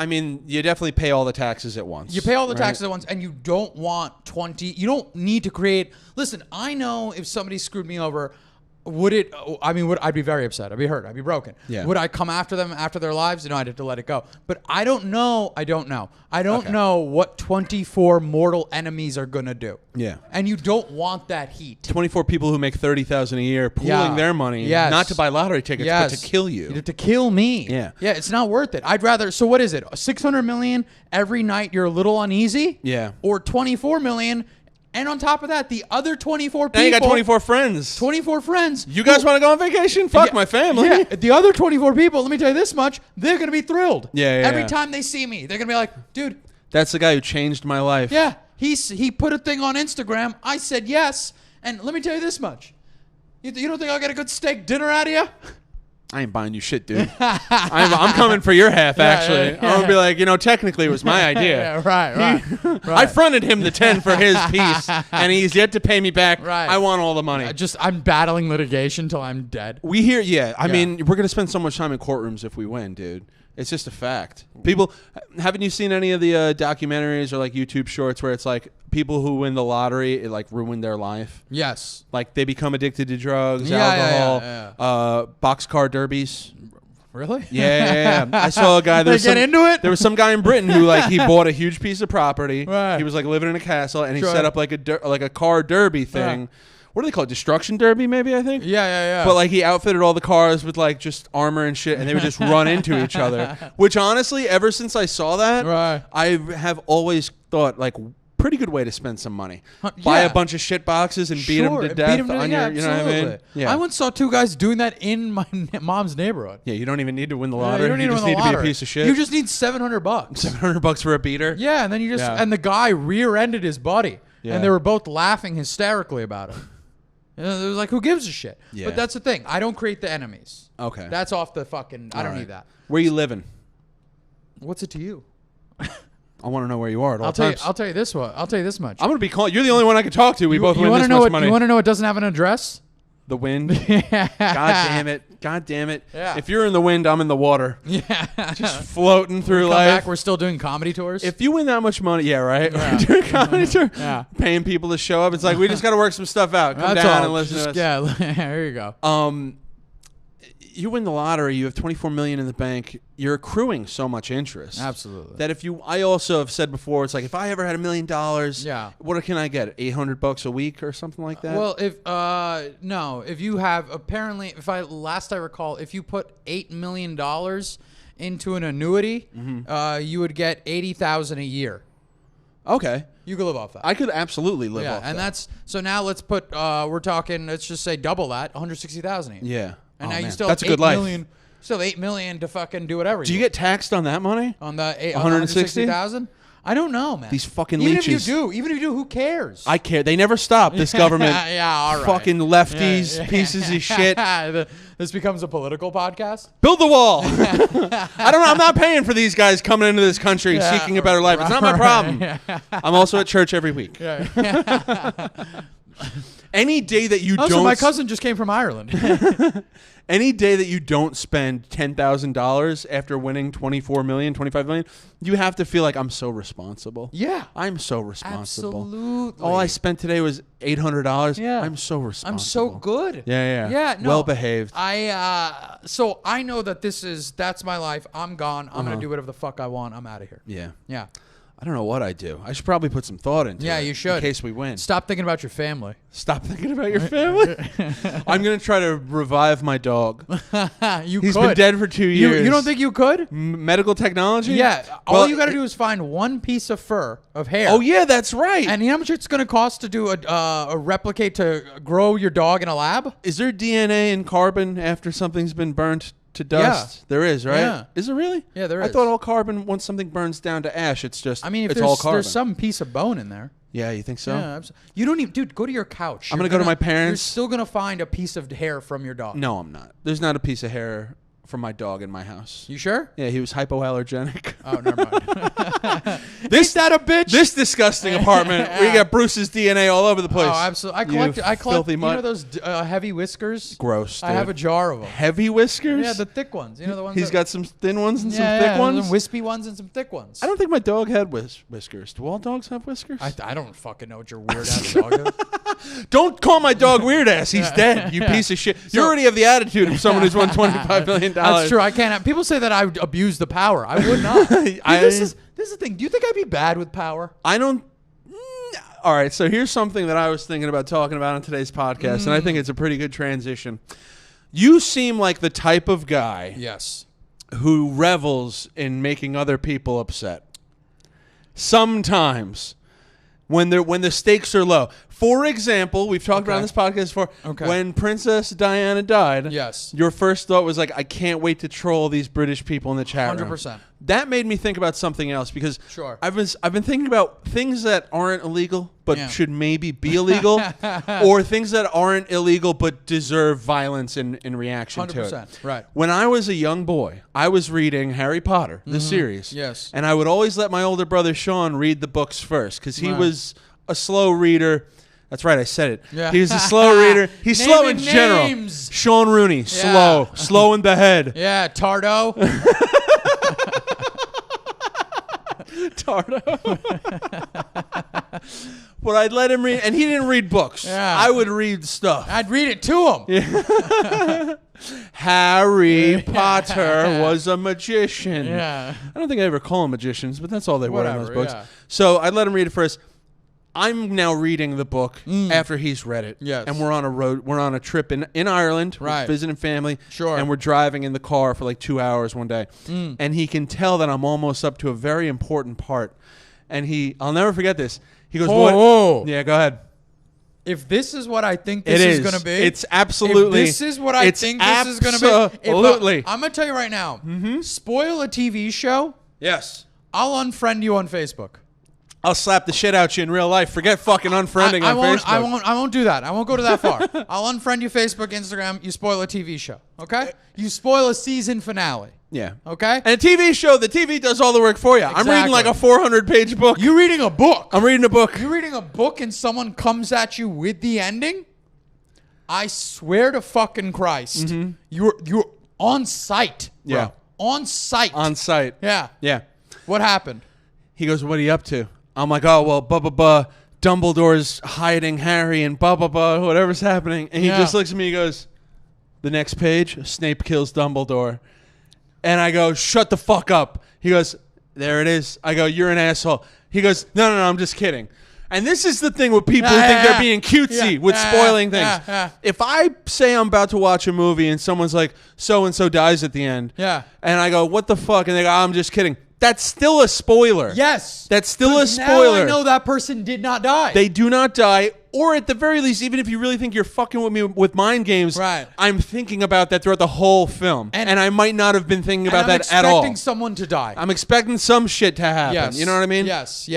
pay all the taxes at once. You pay all the taxes at once, and you don't want 20. You don't need to create. Listen, I know if somebody screwed me over, I'd be very upset. I'd be hurt. I'd be broken. Yeah. Would I come after them after their lives? No, I'd have to let it go. But I don't know. I don't know what 24 mortal enemies are going to do. Yeah. And you don't want that heat. 24 people who make $30,000 a year pooling their money, not to buy lottery tickets, but to kill you. To kill me. Yeah. Yeah, it's not worth it. I'd rather, so what is it? 600 million every night you're a little uneasy? Yeah. Or 24 million, and on top of that, the other 24 people. Now you got 24 friends. 24 friends. You guys want to go on vacation? Fuck my family. Yeah, the other 24 people, let me tell you this much, they're going to be thrilled. Yeah. Every time they see me, they're going to be like, dude. That's the guy who changed my life. Yeah. He put a thing on Instagram. I said yes. And let me tell you this much. You don't think I'll get a good steak dinner out of you? I ain't buying you shit, dude. I'm coming for your half, actually. Yeah. I'm going to be like, technically it was my idea. Yeah, right. I fronted him the 10 for his piece, and he's yet to pay me back. Right. I want all the money. I'm battling litigation till I'm dead. We hear, I mean, we're going to spend so much time in courtrooms if we win, dude. It's just a fact. People, haven't you seen any of the documentaries or like YouTube shorts where it's like people who win the lottery, it like ruined their life? Yes. Like they become addicted to drugs, alcohol, boxcar derbies. Really? Yeah. I saw a guy. They get into it? There was some guy in Britain who he bought a huge piece of property. Right. He was living in a castle, and he Sure. set up like a car derby thing. Yeah. What do they call it? Destruction derby, maybe, I think? Yeah. But he outfitted all the cars with just armor and shit, and they would just run into each other. Which honestly, ever since I saw that, Right. I have always thought pretty good way to spend some money. Yeah. Buy a bunch of shit boxes and beat them to death on your, you know what I mean? Yeah. I once saw 2 guys doing that in my mom's neighborhood. Yeah, you don't even need to win the Yeah, lottery. you don't need to just win need the to be a lottery. piece of shit. You just need $700. $700 for a beater. Yeah, and then you just and the guy rear-ended his buddy, Yeah. and they were both laughing hysterically about it. It was who gives a shit? Yeah. But that's the thing. I don't create the enemies. Okay. That's off the fucking. I don't need that. Where you living? What's it to you? I want to know where you are at all I'll tell you. times. I'll tell you this one. I'll tell you this much. I'm gonna be calling. You're the only one I can talk to. We both win wanna this know much what, money. You want to know it doesn't have an address? The wind. God damn it. God damn it. Yeah. If you're in the wind, I'm in the water. Yeah. Just floating through Come life. back. We're still doing comedy tours. If you win that much money, yeah, right? Yeah. Doing a comedy tour, Yeah. paying people to show up. It's we just got to work some stuff out. Come That's down all. and listen to us. Yeah. There you go. You win the lottery, you have $24 million in the bank. You're accruing so much interest. Absolutely. That I also have said before, it's if I ever had $1 million, Yeah. what can I get? $800 a week or something like that? Well, if you have apparently, last I recall, if you put $8 million into an annuity, you would get $80,000 a year. Okay. You could live off that. I could absolutely live off and that. that's so now let's put we're talking, let's just say double that, 160,000 a year. Yeah. And Oh, now you man. still That's have a good 8 life. million, still 8 million to fucking do whatever. Do you get taxed on that money? on the 160? 160,000? I don't know, man. These fucking even leeches. Even if you do, who cares? I care. They never stop. This government. Yeah, all right. Fucking lefties, pieces of shit. This becomes a political podcast. Build the wall. I'm not paying for these guys coming into this country and seeking a better life. It's not my problem. I'm also at church every week. Any day that you Also, don't. my cousin just came from Ireland. Any day that you don't spend $10,000 after winning 24 million, 25 million, you have to feel like I'm so responsible. Yeah. I'm so responsible. Absolutely. All I spent today was $800. Yeah. I'm so responsible. I'm so good. Yeah. Yeah. No, Well behaved. So I know that that's my life. I'm gone. I'm gonna do whatever the fuck I want. I'm out of here. Yeah. Yeah. I don't know what I do. I should probably put some thought into it. Yeah, you should. In case we win. Stop thinking about your family. Stop thinking about your family. I'm going to try to revive my dog. He's been dead for 2 years. You don't think you could? Medical technology? Yeah. Well, All you got to do is find one piece of fur, of hair. Oh, yeah, that's right. And you know how much it's going to cost to do a replicate to grow your dog in a lab? Is there DNA in carbon after something's been burnt to dust? Yeah. There is, right? Yeah. Is there really? Yeah, there I is. thought all carbon, once something burns down to ash, it's just, I mean, if it's all carbon. there's some piece of bone in there. Yeah, you think so? Yeah, you don't even, dude, go to your couch. I'm gonna go to my parents'. You're still going to find a piece of hair from your dog. No, I'm not. There's not a piece of hair from my dog in my house. You sure? Yeah, he was hypoallergenic. Oh, never mind. Ain't that a bitch? This disgusting apartment where you got Bruce's DNA all over the place. Oh, absolutely. I collect, filthy you know mutt. those heavy whiskers? Gross, I have a dude. jar of them. Heavy whiskers? Yeah, the thick ones. You know the ones He's that, got some thin ones and some yeah, thick yeah, ones? some wispy ones and some thick ones. I don't think my dog had whiskers. Do all dogs have whiskers? I don't fucking know what your weird ass dog is. Don't call my dog weird ass. He's dead, you piece of shit. You already have the attitude of someone who's won $25 million. That's true. I can't. People say that I would abuse the power. I would not. Dude, this is the thing. Do you think I'd be bad with power? I don't. All right, so here's something that I was thinking about talking about on today's podcast, and I think it's a pretty good transition. You seem like the type of guy Yes. who revels in making other people upset. Sometimes, when the stakes are low. For example, we've talked about on this podcast before. Okay. When Princess Diana died, Yes. your first thought was I can't wait to troll these British people in the chat room. 100%. That made me think about something else because Sure. I've been thinking about things that aren't illegal but Yeah. should maybe be illegal, or things that aren't illegal but deserve violence in reaction to it. 100%. Right. When I was a young boy, I was reading Harry Potter, the series. Yes. And I would always let my older brother Sean read the books first because he Right. was a slow reader. That's right, I said it. Yeah. He was a slow reader. He's slow in Naming general. names. Sean Rooney, slow in the head. Yeah, Tardo. Tardo. But I'd let him read, and he didn't read books. Yeah. I would read stuff. I'd read it to him. Harry Potter was a magician. Yeah. I don't think I ever call them magicians, but that's all they were in those books. Yeah. So I let him read it first. I'm now reading the book after he's read it. Yes. And we're on a road. We're on a trip in Ireland. Right. We're visiting family. Sure. And we're driving in the car for like 2 hours one day. And he can tell that I'm almost up to a very important part. And I'll never forget this. He goes, "What?" Whoa. Yeah, go ahead. If this is what I think this is going to be. It's absolutely. If this is what I think this is going to be. Absolutely. I'm going to tell you right now. Spoil a TV show. Yes. I'll unfriend you on Facebook. I'll slap the shit out you in real life. Forget fucking unfriending on Facebook. I won't do that. I won't go to that far. I'll unfriend you Facebook, Instagram. You spoil a TV show. Okay? You spoil a season finale. Yeah. Okay? And a TV show, the TV does all the work for you. I'm reading like a 400-page book. You're reading a book. I'm reading a book. You're reading a book and someone comes at you with the ending? I swear to fucking Christ. You're on site. Bro. Yeah. On site. On site. Yeah. Yeah. What happened? He goes, "What are you up to?" I'm like, "Oh, well, Dumbledore's hiding Harry and whatever's happening." And he just looks at me and goes, "The next page, Snape kills Dumbledore." And I go, "Shut the fuck up." He goes, "There it is." I go, "You're an asshole." He goes, No, I'm just kidding." And this is the thing with people who think they're being cutesy with spoiling things. If I say I'm about to watch a movie and someone's like, "So-and-so dies at the end." Yeah. And I go, "What the fuck?" And they go, "I'm just kidding." That's still a spoiler. Yes. That's still a spoiler. Now I know that person did not die. They do not die. Or at the very least, even if you really think you're fucking with me with mind games, right. I'm thinking about that throughout the whole film. And I might not have been thinking about that at all. I'm expecting someone to die. I'm expecting some shit to happen. Yes. You know what I mean? Yes.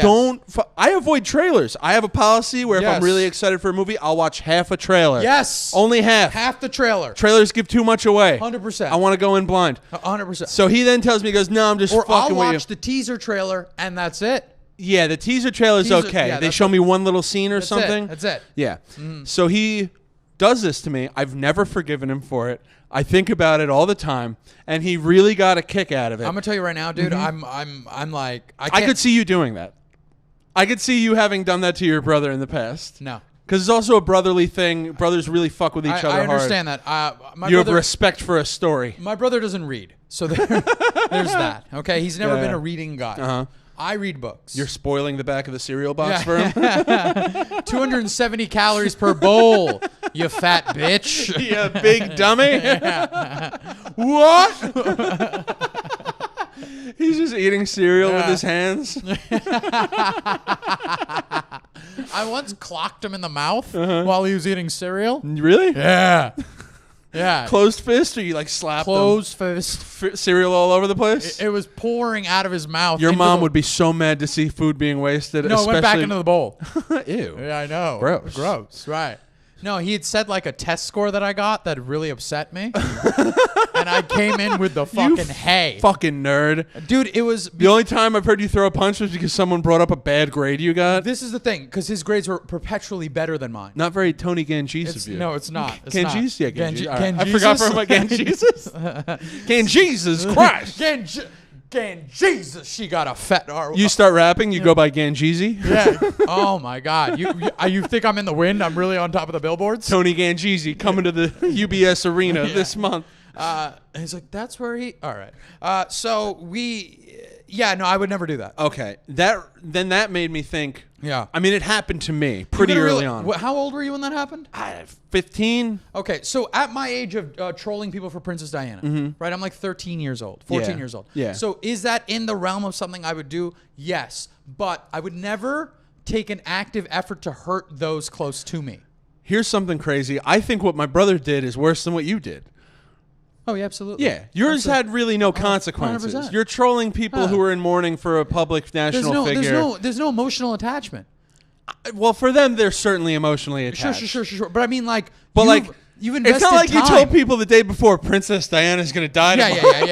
I avoid trailers. I have a policy where if I'm really excited for a movie, I'll watch half a trailer. Yes. Only half. Half the trailer. Trailers give too much away. 100%. I want to go in blind. 100%. So he then tells me, he goes, "No, I'm just fucking with you." Or I'll watch the teaser trailer and that's it. Yeah, the teaser trailer is okay. Yeah, they show me one little scene or something. That's it. Yeah. So he does this to me. I've never forgiven him for it. I think about it all the time, and he really got a kick out of it. I'm gonna tell you right now, dude. I'm like I could see you doing that. I could see you having done that to your brother in the past. No. Because it's also a brotherly thing. Brothers really fuck with each other hard. I understand that. You have respect for a story. My brother doesn't read, so there's that. Okay, he's never been a reading guy. I read books. You're spoiling the back of the cereal box for him? 270 calories per bowl, you fat bitch. You big dummy. What? He's just eating cereal with his hands. I once clocked him in the mouth while he was eating cereal. Really? Yeah. Yeah. Closed fist, or you like slapped Closed fist. Cereal all over the place? It was pouring out of his mouth. Your mom would be so mad to see food being wasted. No, it went back into the bowl. Ew. Yeah, I know. Gross. Right. No, he had said like a test score that I got that really upset me. And I came in with the fucking hay. Fucking nerd. Dude, it was... The only time I've heard you throw a punch was because someone brought up a bad grade you got. This is the thing, because his grades were perpetually better than mine. Not very Tony Ganges of you. No, it's not. Ganges? Yeah, Ganges. Right. I forgot for a moment. Ganges? Ganges Christ. Jesus, she got a fat R. You start rapping, you go by Ganjisi? Yeah. Oh, my God. You think I'm in the wind? I'm really on top of the billboards? Tony Ganjisi coming to the UBS Arena this month. He's like, that's where he... All right. So we... Yeah, no, I would never do that. Okay. Then that made me think... Yeah. I mean, it happened to me pretty early on. How old were you when that happened? 15. Okay, so at my age of trolling people for Princess Diana, right? I'm like 13 years old, 14 years old. Yeah. So is that in the realm of something I would do? Yes. But I would never take an active effort to hurt those close to me. Here's something crazy. I think what my brother did is worse than what you did. Oh, yeah, absolutely. Yeah, yours had really no consequences. 100%. You're trolling people who are in mourning for a public national figure. There's no emotional attachment. Well, for them, they're certainly emotionally attached. Sure. But I mean, like, you've invested it's not like time. you told people the day before Princess Diana's going to die tomorrow.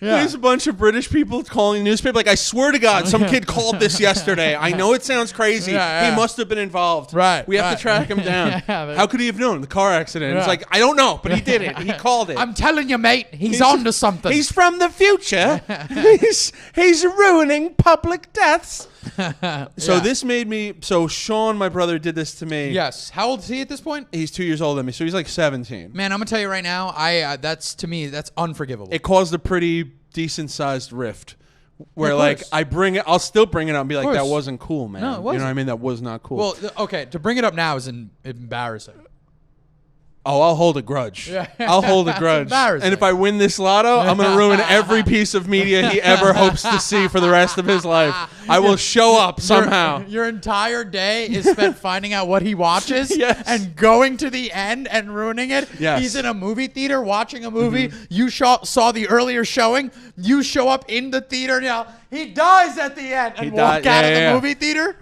Yeah. There's a bunch of British people calling the newspaper. Like, I swear to God, some kid called this yesterday. I know it sounds crazy. He must have been involved. Right. We have to track him down. How could he have known? The car accident. It's like, I don't know, but he did it. He called it. I'm telling you, mate, he's on to something. He's from the future. He's ruining public deaths. So this made me. So Sean, my brother, did this to me. Yes. How old is he at this point? He's 2 years older than me, so he's like 17. Man, I'm gonna tell you right now. That's to me, that's unforgivable. It caused a pretty decent sized rift. Where like I'll still bring it up and be like, that wasn't cool, man. No, it wasn't. You know what I mean? That was not cool. Well, okay, to bring it up now is embarrassing. Oh, I'll hold a grudge. Yeah. I'll hold a grudge. And if I win this lotto, I'm going to ruin every piece of media he ever hopes to see for the rest of his life. I will show up somehow. Your entire day is spent finding out what he watches and going to the end and ruining it. Yes. He's in a movie theater watching a movie. You saw the earlier showing. You show up in the theater now. He dies at the end and walk out of the movie theater.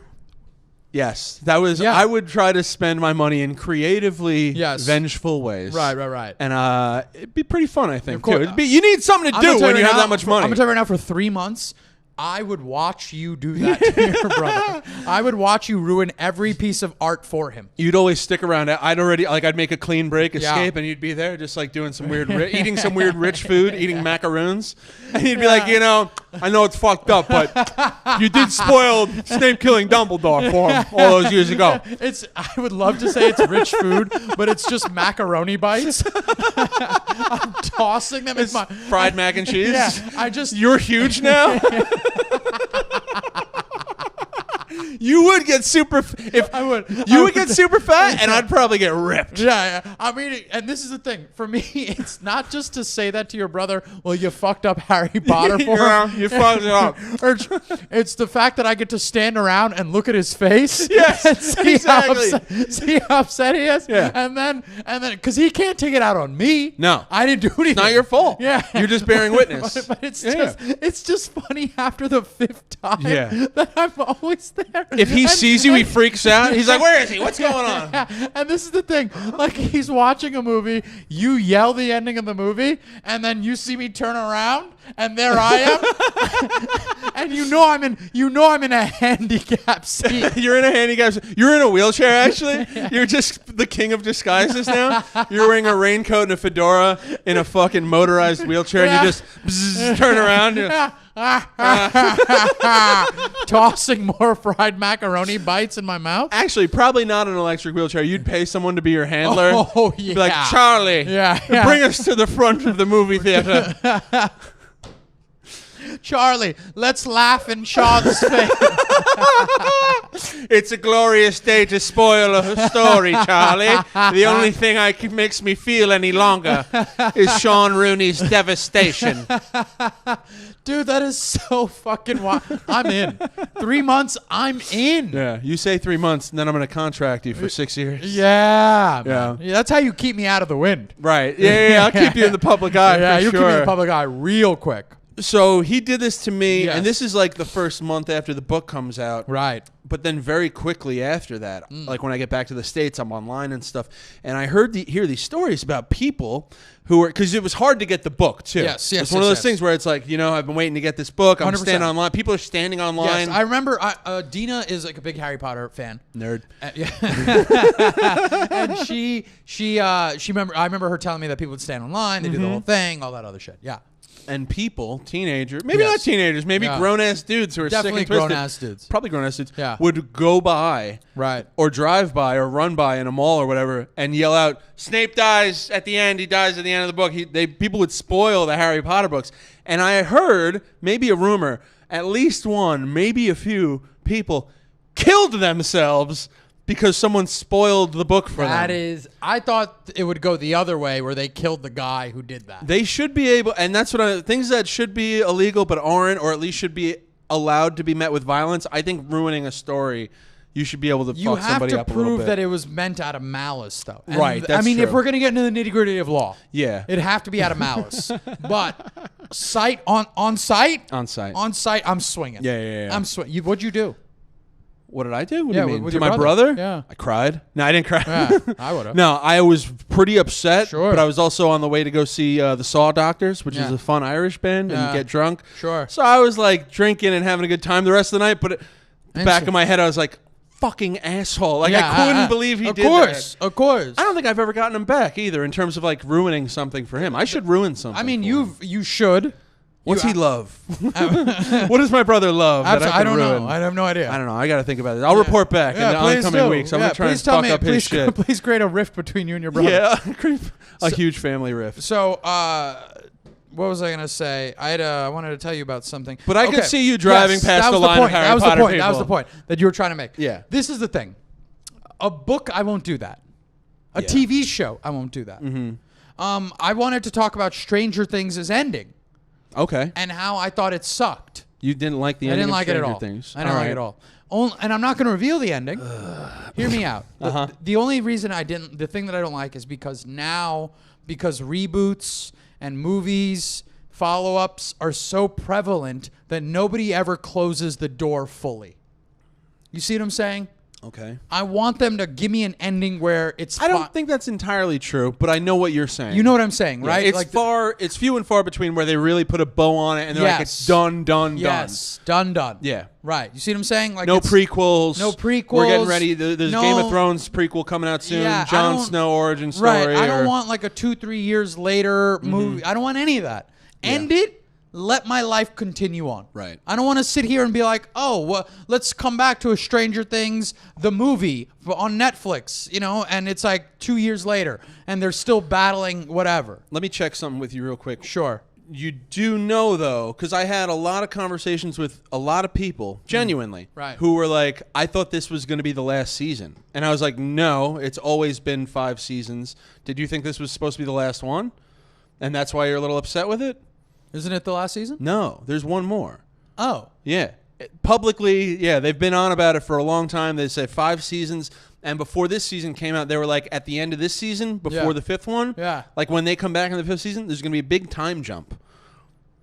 Yes, that was. Yeah. I would try to spend my money in creatively vengeful ways. Right. And it'd be pretty fun, I think. Too. You need something to do when you have that much money. I'm gonna tell you right now. For 3 months, I would watch you do that to your brother. I would watch you ruin every piece of art for him. You'd always stick around. I'd make a clean break, escape, and you'd be there just like doing some weird, eating some weird rich food, eating macaroons. And you'd be like, I know it's fucked up, but you did spoil Snape killing Dumbledore for him all those years ago. I would love to say it's rich food, but it's just macaroni bites. I'm tossing them. It's fried mac and cheese. Yeah, You're huge now. You would get super get super fat, and I'd probably get ripped. Yeah. I mean, and this is the thing for me. It's not just to say that to your brother. Well, you fucked up Harry Potter for him. You fucked it up. It's the fact that I get to stand around and look at his face. Yes, and see how upset he is. Yeah. And then, because he can't take it out on me. No, I didn't do anything. It's not your fault. Yeah, you're just bearing witness. but it's just funny after the 5th time that I'm always there. If he sees you, he freaks out. He's like, "Where is he? What's going on?" Yeah. And this is the thing: like he's watching a movie, you yell the ending of the movie, and then you see me turn around, and there I am, and I'm in a handicap seat. You're in a handicap. You're in a wheelchair. Actually, you're just the king of disguises now. You're wearing a raincoat and a fedora in a fucking motorized wheelchair, and you just turn around. Tossing more fried macaroni bites in my mouth. Actually, probably not an electric wheelchair. You'd pay someone to be your handler. Oh yeah. Be like, Charlie, bring us to the front of the movie theater. Charlie, let's laugh in Sean's face. It's a glorious day to spoil a story, Charlie. The only thing makes me feel any longer is Sean Rooney's devastation. Dude, that is so fucking wild. I'm in. 3 months, I'm in. Yeah, you say 3 months, and then I'm going to contract you for 6 years. Yeah, that's how you keep me out of the wind. Right. Yeah, I'll keep you in the public eye. Yeah, you'll keep me in the public eye real quick. So he did this to me, and this is like the first month after the book comes out. Right. But then very quickly after that, like when I get back to the States, I'm online and stuff, and I hear these stories about people who were, because it was hard to get the book too. Yes. It's one of those things where it's like, I've been waiting to get this book. I'm 100%. standing online. People are standing online. Yes, I remember Dina is like a big Harry Potter fan. Nerd. And I remember her telling me that people would stand online, they do the whole thing, all that other shit. Yeah. And people, teenagers, maybe not teenagers, maybe grown-ass dudes who are definitely sick and twisted. grown-ass dudes. Probably grown-ass dudes. Yeah. Would go by. Right. Or drive by or run by in a mall or whatever and yell out, Snape dies at the end. He dies at the end of the book. People would spoil the Harry Potter books. And I heard, maybe a rumor, at least one, maybe a few people killed themselves because someone spoiled the book for them. I thought it would go the other way where they killed the guy who did that. They should be able, and that's things that should be illegal but aren't, or at least should be allowed to be met with violence. I think ruining a story, you should be able to fuck somebody up a little bit. You have to prove that it was meant out of malice, though. And right, that's true. if we're going to get into the nitty-gritty of law, it'd have to be out of malice. But on site, I'm swinging. Yeah. I'm swinging. What'd you do? What did I do? What do you mean? With To your my brother? Yeah. I cried. No, I didn't cry. Yeah, I would have. No, I was pretty upset. Sure. But I was also on the way to go see the Saw Doctors, which is a fun Irish band, and get drunk. Sure. So I was like drinking and having a good time the rest of the night. But back in my head, I was like, fucking asshole. Like, I couldn't believe he did that. Of course. I don't think I've ever gotten him back either in terms of like ruining something for him. I should ruin something. I mean, you should. What's he love? What does my brother love that I can ruin? Know. I have no idea. I don't know. I got to think about it. I'll report back in the oncoming weeks. I'm going to try and fuck up his shit. Please create a rift between you and your brother. Yeah, a huge family rift. So, what was I going to say? I wanted to tell you about something. But I could see you driving past the line of Harry Potter people. That was the point that you were trying to make. Yeah. This is the thing. A book, I won't do that. A TV show, I won't do that. Mm-hmm. I wanted to talk about Stranger Things' ending. Okay. And how I thought it sucked. You didn't like the ending of Stranger Things? I didn't like it at all. And I'm not going to reveal the ending. Hear me out. The only reason the thing that I don't like is because reboots and movies, follow-ups are so prevalent that nobody ever closes the door fully. You see what I'm saying? Okay. I want them to give me an ending where it's... I don't think that's entirely true, but I know what you're saying. You know what I'm saying, right? It's few and far between where they really put a bow on it and they're like, it's done. Yes, done. Yeah. Right. You see what I'm saying? Like no prequels. No prequels. We're getting ready. There's Game of Thrones prequel coming out soon. Yeah, Jon Snow origin story. Right. I don't want like a 2-3 years later movie. I don't want any of that. End it. Let my life continue on. Right. I don't want to sit here and be like, oh, well, let's come back to a Stranger Things, the movie on Netflix, and it's like 2 years later and they're still battling whatever. Let me check something with you real quick. Sure. You do know, though, because I had a lot of conversations with a lot of people, genuinely, who were like, I thought this was going to be the last season. And I was like, no, it's always been 5 seasons. Did you think this was supposed to be the last one? And that's why you're a little upset with it? Isn't it the last season? No, there's one more. Oh. Yeah. Publicly, they've been on about it for a long time. They said 5 seasons. And before this season came out, they were like, at the end of this season, before the 5th one, like when they come back in the 5th season, there's going to be a big time jump.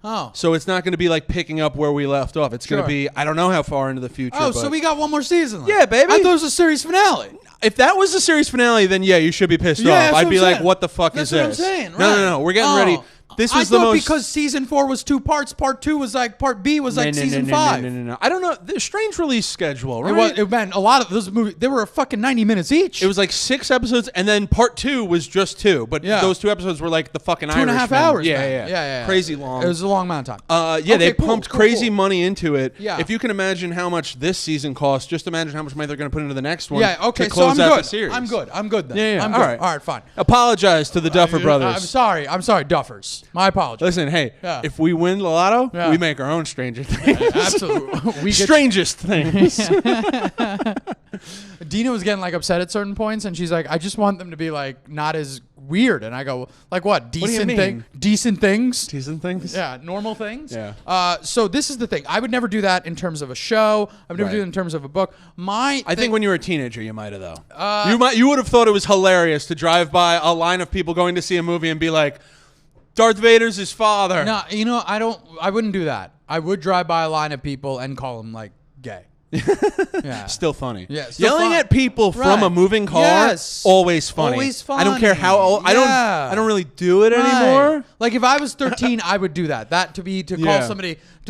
Oh. So it's not going to be like picking up where we left off. It's going to be, I don't know how far into the future. Oh, so we got one more season left. Yeah, baby. I thought it was a series finale. If that was the series finale, then you should be pissed off. I'd be like, what the fuck is this? That's what I'm saying. Right. No. We're getting ready. This was I thought because season 4 was 2 parts, part 2 was like part B was like season 5. No. I don't know. The strange release schedule, right? It meant a lot of those movies. They were fucking 90 minutes each. It was like 6 episodes, and then part 2 was just 2. But those 2 episodes were like the fucking 2.5 hours. Yeah. Crazy long. It was a long amount of time. They pumped crazy money into it. Yeah. If you can imagine how much this season costs, just imagine how much money they're going to put into the next one. Yeah. Okay. To close so out I'm the series. I'm good then. Yeah. I'm all good. right. All right. Fine. Apologize to the Duffer brothers. I'm sorry, Duffers. My apologies. Listen, hey, if we win the lotto, we make our own Stranger Things. Absolutely. Strangest things. Dina was getting like upset at certain points, and she's like, I just want them to be like not as weird. And I go, like what? Decent things? Decent things? Yeah, normal things. Yeah. So this is the thing. I would never do that in terms of a show. I would never do it in terms of a book. I think when you were a teenager, you might have though. You would have thought it was hilarious to drive by a line of people going to see a movie and be like, Darth Vader's his father. No, I wouldn't do that. I would drive by a line of people and call them like gay. Yeah. Still funny. Yeah, still Yelling fun. at people from a moving car, always funny. Always funny. I don't care how old. Yeah. I don't really do it anymore. Like if I was 13, I would do that.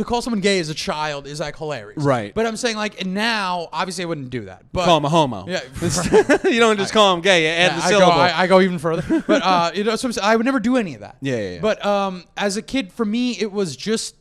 Call someone gay as a child is like hilarious. Right. But I'm saying like now, obviously I wouldn't do that. But call him a homo. Yeah. You don't just call him gay. You add the syllable. I go even further. But so I would never do any of that. Yeah. But as a kid, for me, it was just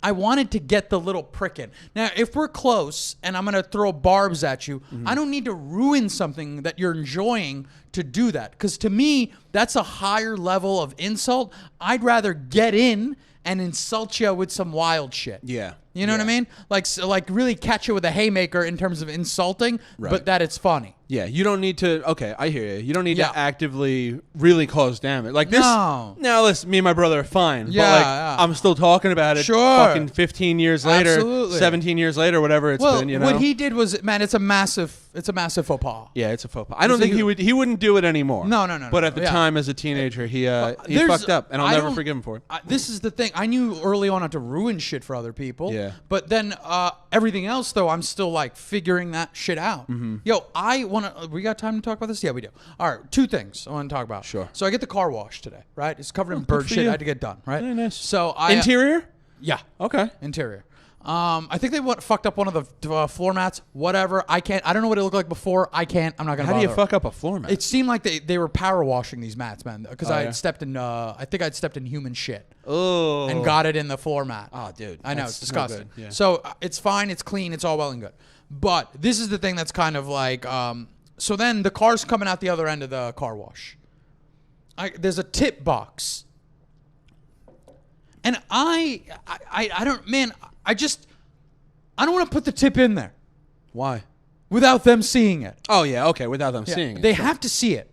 I wanted to get the little prick in. Now, if we're close and I'm going to throw barbs at you, I don't need to ruin something that you're enjoying to do that. Because to me, that's a higher level of insult. I'd rather get in and insult you with some wild shit. Yeah. You know what I mean? Like really catch you with a haymaker in terms of insulting, but that it's funny. Yeah, you don't need to. Okay, I hear you. You don't need to actively really cause damage like this. No. Now, listen, me and my brother are fine. Yeah, but I'm still talking about it. Sure. Fucking 15 years later, Absolutely. 17 years later, whatever it's been. You know what he did was, man, it's a massive faux pas. Yeah, it's a faux pas. I don't think he wouldn't do it anymore. No. But at the time, as a teenager, he fucked up, and I'll never forgive him for it. This is the thing. I knew early on not to ruin shit for other people. Yeah. But then everything else, though, I'm still like figuring that shit out. Yo, I want to. We got time to talk about this? Yeah, we do. All right, 2 things I want to talk about. Sure. So I get the car wash today, right? It's covered in bird shit. I had to get done, right? Very nice. So Interior? Yeah. Okay. Interior. I think they fucked up one of the floor mats. Whatever. I don't know what it looked like before. I'm not gonna. How bother. do you fuck up a floor mat? It seemed like they were power washing these mats, man. Because I yeah. had stepped in. I think I'd stepped in human shit. Oh. And got it in the floor mat. Oh, dude. I know, That's it's disgusting. no good. Yeah. So it's fine, it's clean, it's all well and good. But this is the thing that's kind of like, so then the car's coming out the other end of the car wash. There's a tip box. And I don't want to put the tip in there Why? without them seeing it. Oh, yeah. Okay. Without them seeing it. They have to see it.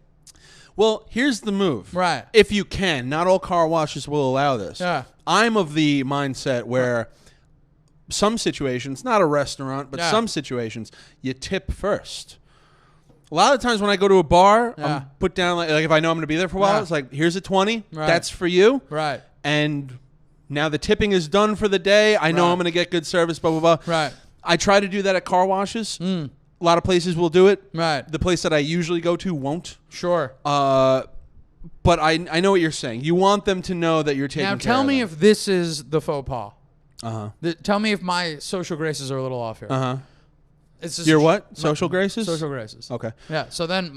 Well, here's the move. Right. If you can. Not all car washes will allow this. Yeah. I'm of the mindset where some situations, not a restaurant, but some situations, you tip first. A lot of times when I go to a bar, I'm put down, like if I know I'm going to be there for a while, it's like, here's a 20. Right. That's for you. Right. And now the tipping is done for the day. I know I'm going to get good service, blah, blah, blah. Right. I try to do that at car washes. A lot of places will do it. Right. The place that I usually go to won't. Sure. But I know what you're saying. You want them to know that you're taking care of them. Now tell me if this is the faux pas. Uh-huh. Tell me if my social graces are a little off here. Uh-huh. It's just Your what? Social graces? Social graces. Okay. Yeah. So then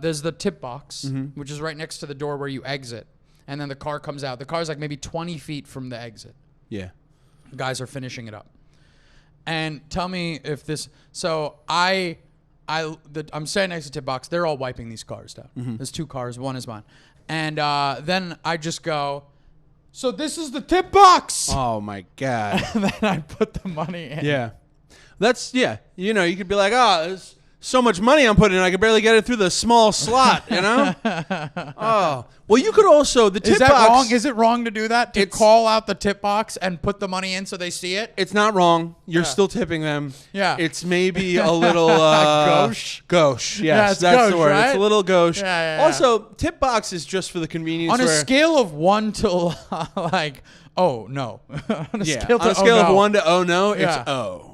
there's the tip box, which is right next to the door where you exit, and then the car comes out. The car's like maybe 20 feet from the exit. Yeah. Guys are finishing it up. And tell me if this. So I'm standing next to the tip box. They're all wiping these cars down. There's 2 cars. One is mine. And then I just go, so this is the tip box. Oh my God. And then I put the money in. Yeah. You know, you could be like, oh, there's so much money I'm putting in, I could barely get it through the small slot, you know? Oh. Well, you could also, the tip Is that box. wrong? Is it wrong to do that? To call out the tip box and put the money in so they see it? It's not wrong. You're still tipping them. Yeah. It's maybe a little gauche. Gauche. Yes, Yeah, it's that's gauche, the word. right? It's a little gauche. Yeah. Also, tip box is just for the convenience. On a where, scale of 1 to like, oh no. on a scale of no. 1 to oh no, Yeah. it's oh.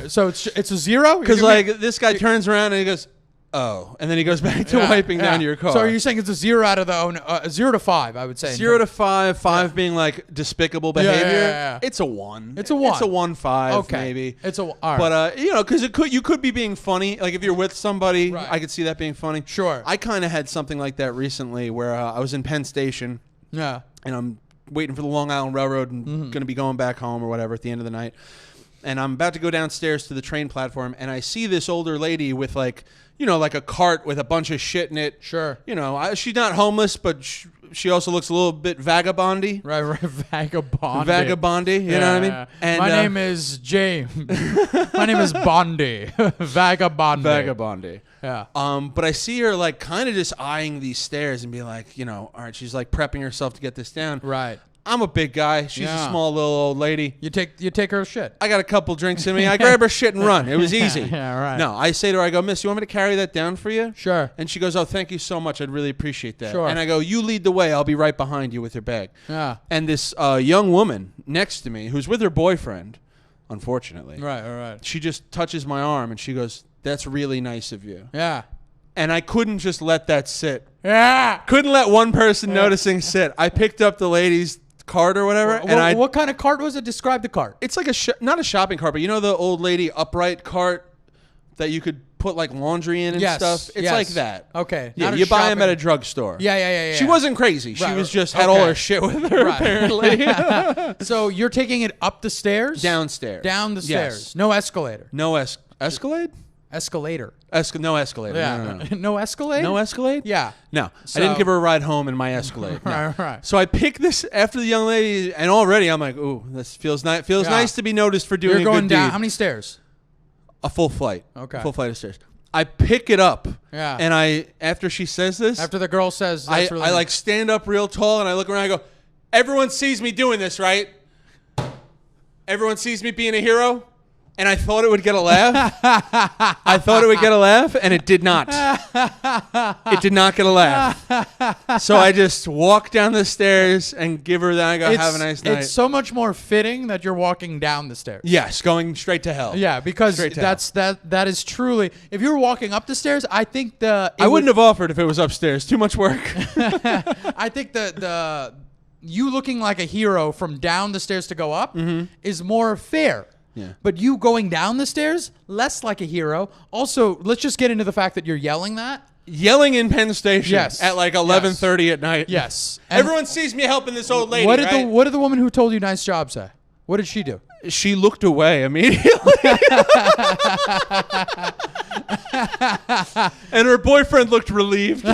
So it's a 0? Because like this guy turns around and he goes, oh, and then he goes back to wiping down your car. So are you saying it's a 0 out of the 0 to 5? I would say 0 to 5, 5 being like despicable behavior. Yeah. It's a 1. It's a 1. It's a 1-5 Okay. maybe. It's a all right. But you know, because you could be being funny. Like if you're with somebody, Right. I could see that being funny. Sure. I kind of had something like that recently where I was in Penn Station. Yeah. And I'm waiting for the Long Island Railroad and going to be going back home or whatever at the end of the night. And I'm about to go downstairs to the train platform, and I see this older lady with like, you know, like a cart with a bunch of shit in it. Sure. You know, she's not homeless, but she also looks a little bit vagabondy. Right, vagabondy. Vagabondy, you know what I mean? And my name is James. My name is Bondi. Vagabondy. Vagabondy. Yeah. But I see her like kind of just eyeing these stairs and be like, you know, all right, she's like prepping herself to get this down. Right. I'm a big guy. She's a small little old lady. You take her shit. I got a couple drinks in me. I grab her shit and run. It was easy. Yeah, right. No, I say to her, I go, Miss, you want me to carry that down for you? Sure. And she goes, oh, thank you so much. I'd really appreciate that. Sure. And I go, you lead the way. I'll be right behind you with your bag. Yeah. And this young woman next to me, who's with her boyfriend, unfortunately. Right. She just touches my arm and she goes, that's really nice of you. Yeah. And I couldn't just let that sit. Yeah. Couldn't let one person noticing sit. I picked up the lady's cart or whatever. What kind of cart was it? Describe the cart. It's like not a shopping cart, but you know the old lady upright cart that you could put like laundry in and stuff? It's like that. Okay. Yeah, you buy them at a drugstore. Yeah. She wasn't crazy. She was just had all her shit with her, apparently. So you're taking it up the stairs? Downstairs. Down the stairs. Yes. No escalator. No Escalade? Escalator. No Escalator. Yeah. No. No Escalade? No Escalade? Yeah. No. I didn't give her a ride home in my Escalade. No. Right. So I picked this after the young lady, and already I'm like, ooh, this feels nice. Feels nice to be noticed for doing You're going a good down. deed. How many stairs? A full flight. Okay. Full flight of stairs. I pick it up. Yeah. And after she says this, After the girl says, I that's really like stand up real tall and I look around and I go, everyone sees me doing this, right? Everyone sees me being a hero? And I thought it would get a laugh. And it did not. It did not get a laugh. So I just walk down the stairs and give her that. I go, have a nice night. It's so much more fitting that you're walking down the stairs. Yes, going straight to hell. Yeah, because that is truly. If you were walking up the stairs, I think I wouldn't have offered if it was upstairs. Too much work. I think you looking like a hero from down the stairs to go up is more fair. Yeah. But you going down the stairs, less like a hero. Also, let's just get into the fact that you're yelling that. Yelling in Penn Station at like 11:30 at night. Yes. Everyone sees me helping this old lady, what did right? what did the woman who told you nice job say? What did she do? She looked away immediately. And her boyfriend looked relieved.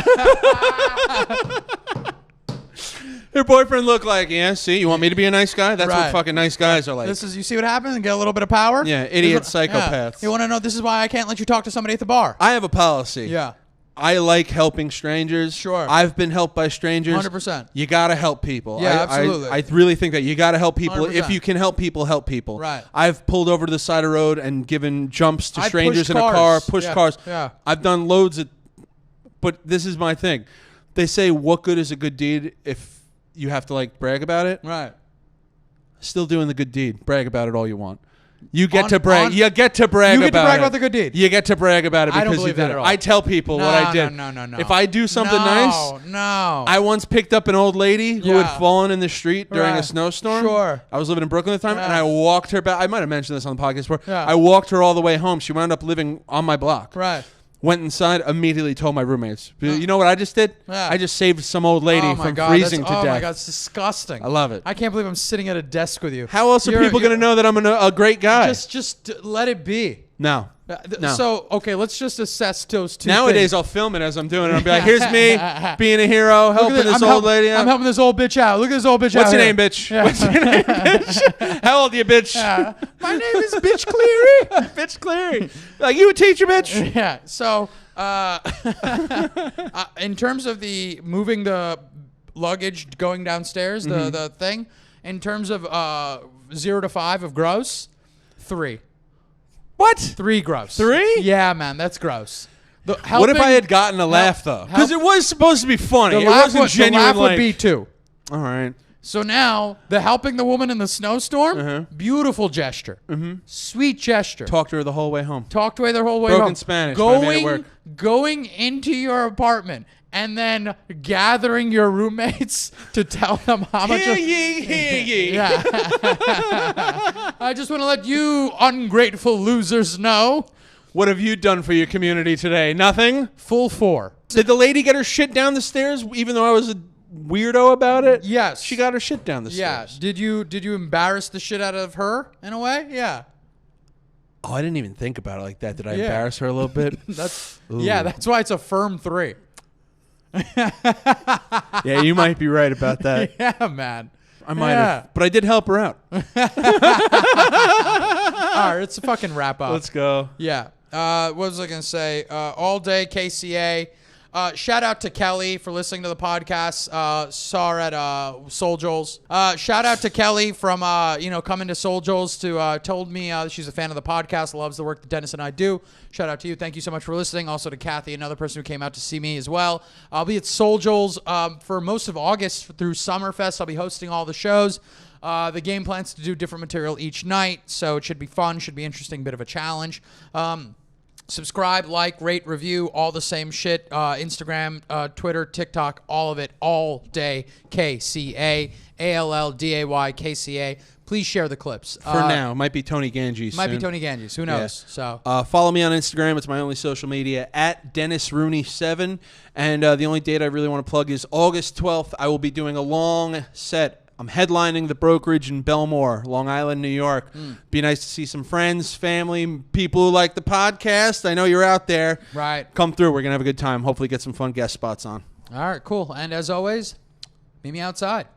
Her boyfriend looked like, yeah, see, you want me to be a nice guy? That's what fucking nice guys are like. This is, you see what happens and get a little bit of power? Yeah, idiot psychopaths. You want to know, this is why I can't let you talk to somebody at the bar. I have a policy. Yeah. I like helping strangers. Sure. I've been helped by strangers. 100%. You got to help people. Yeah, absolutely. I really think that you got to help people. 100%. If you can help people, help people. Right. I've pulled over to the side of the road and given jumps to I've strangers pushed in a car, cars. pushed Yeah, cars. yeah. I've done loads of, but this is my thing. They say, what good is a good deed if you have to like brag about it? Right. Still doing the good deed. Brag about it all you want. You get to brag. You get to brag You get to about brag it. about the good deed. You get to brag about it I because don't you believe did that it. at all. I tell people what I did. No. If I do something nice, No. I once picked up an old lady who had fallen in the street during a snowstorm. Sure. I was living in Brooklyn at the time, and I walked her back. I might have mentioned this on the podcast before. Yeah. I walked her all the way home. She wound up living on my block. Right. Went inside, immediately told my roommates. You know what I just did? Yeah. I just saved some old lady from freezing to death. Oh my God, it's disgusting. I love it. I can't believe I'm sitting at a desk with you. How else are people going to know that I'm a great guy? Just let it be. No. No. So, okay, let's just assess those two Nowadays, things. I'll film it as I'm doing it. I'll be like, here's me being a hero, helping this old lady out. I'm helping this old bitch out. Look at this old bitch out. What's your name, bitch? Yeah. What's your name, bitch? How old are you, bitch? Yeah. My name is Bitch Cleary. Bitch Cleary. Like, you a teacher, bitch? Yeah. So, in terms of the moving the luggage going downstairs, the thing, in terms of 0 to 5 of gross, 3. What? 3 gross. 3? Yeah, man, that's gross. What if I had gotten a laugh, though? Because it was supposed to be funny. It wasn't genuine. The laugh would like, be 2. all right. So now, the helping the woman in the snowstorm, beautiful gesture. Sweet gesture. Talked to her the whole way home. Talked to her the whole way home. Broken Spanish, but I made it work. Going into your apartment and then gathering your roommates to tell them how much. Hear ye. Yeah. I just want to let you ungrateful losers know. What have you done for your community today? Nothing? Full 4. Did the lady get her shit down the stairs even though I was a weirdo about it? Yes. She got her shit down the Yeah. stairs. Did you embarrass the shit out of her in a way? Yeah. Oh, I didn't even think about it like that. Did I embarrass her a little bit? That's why it's a firm 3. Yeah, you might be right about that. Yeah, man. I might have, but I did help her out. All right, it's a fucking wrap up. Let's go. Yeah. What was I gonna say? All day KCA. Shout out to Kelly for listening to the podcast. Saw her at Soul Joel's. Shout out to Kelly from coming to Soul Joel's to told me she's a fan of the podcast, loves the work that Dennis and I do. Shout out to you. Thank you so much for listening. Also to Kathy, another person who came out to see me as well. I'll be at Soul Joel's for most of August through Summerfest. I'll be hosting all the shows. The game plan's to do different material each night, so it should be fun, should be interesting, bit of a challenge. Subscribe, like, rate, review, all the same shit. Instagram, Twitter, TikTok, all of it, all day. KCA, ALLDAY, KCA. Please share the clips. For now. Might be Tony Ganges. Might be Tony Ganges. Who knows? Yeah. So follow me on Instagram. It's my only social media, at Dennis Rooney 7. And the only date I really want to plug is August 12th. I will be doing a long set. I'm headlining the Brokerage in Belmore, Long Island, New York. Be nice to see some friends, family, people who like the podcast. I know you're out there. Right. Come through. We're going to have a good time. Hopefully get some fun guest spots on. all right, cool. And as always, meet me outside.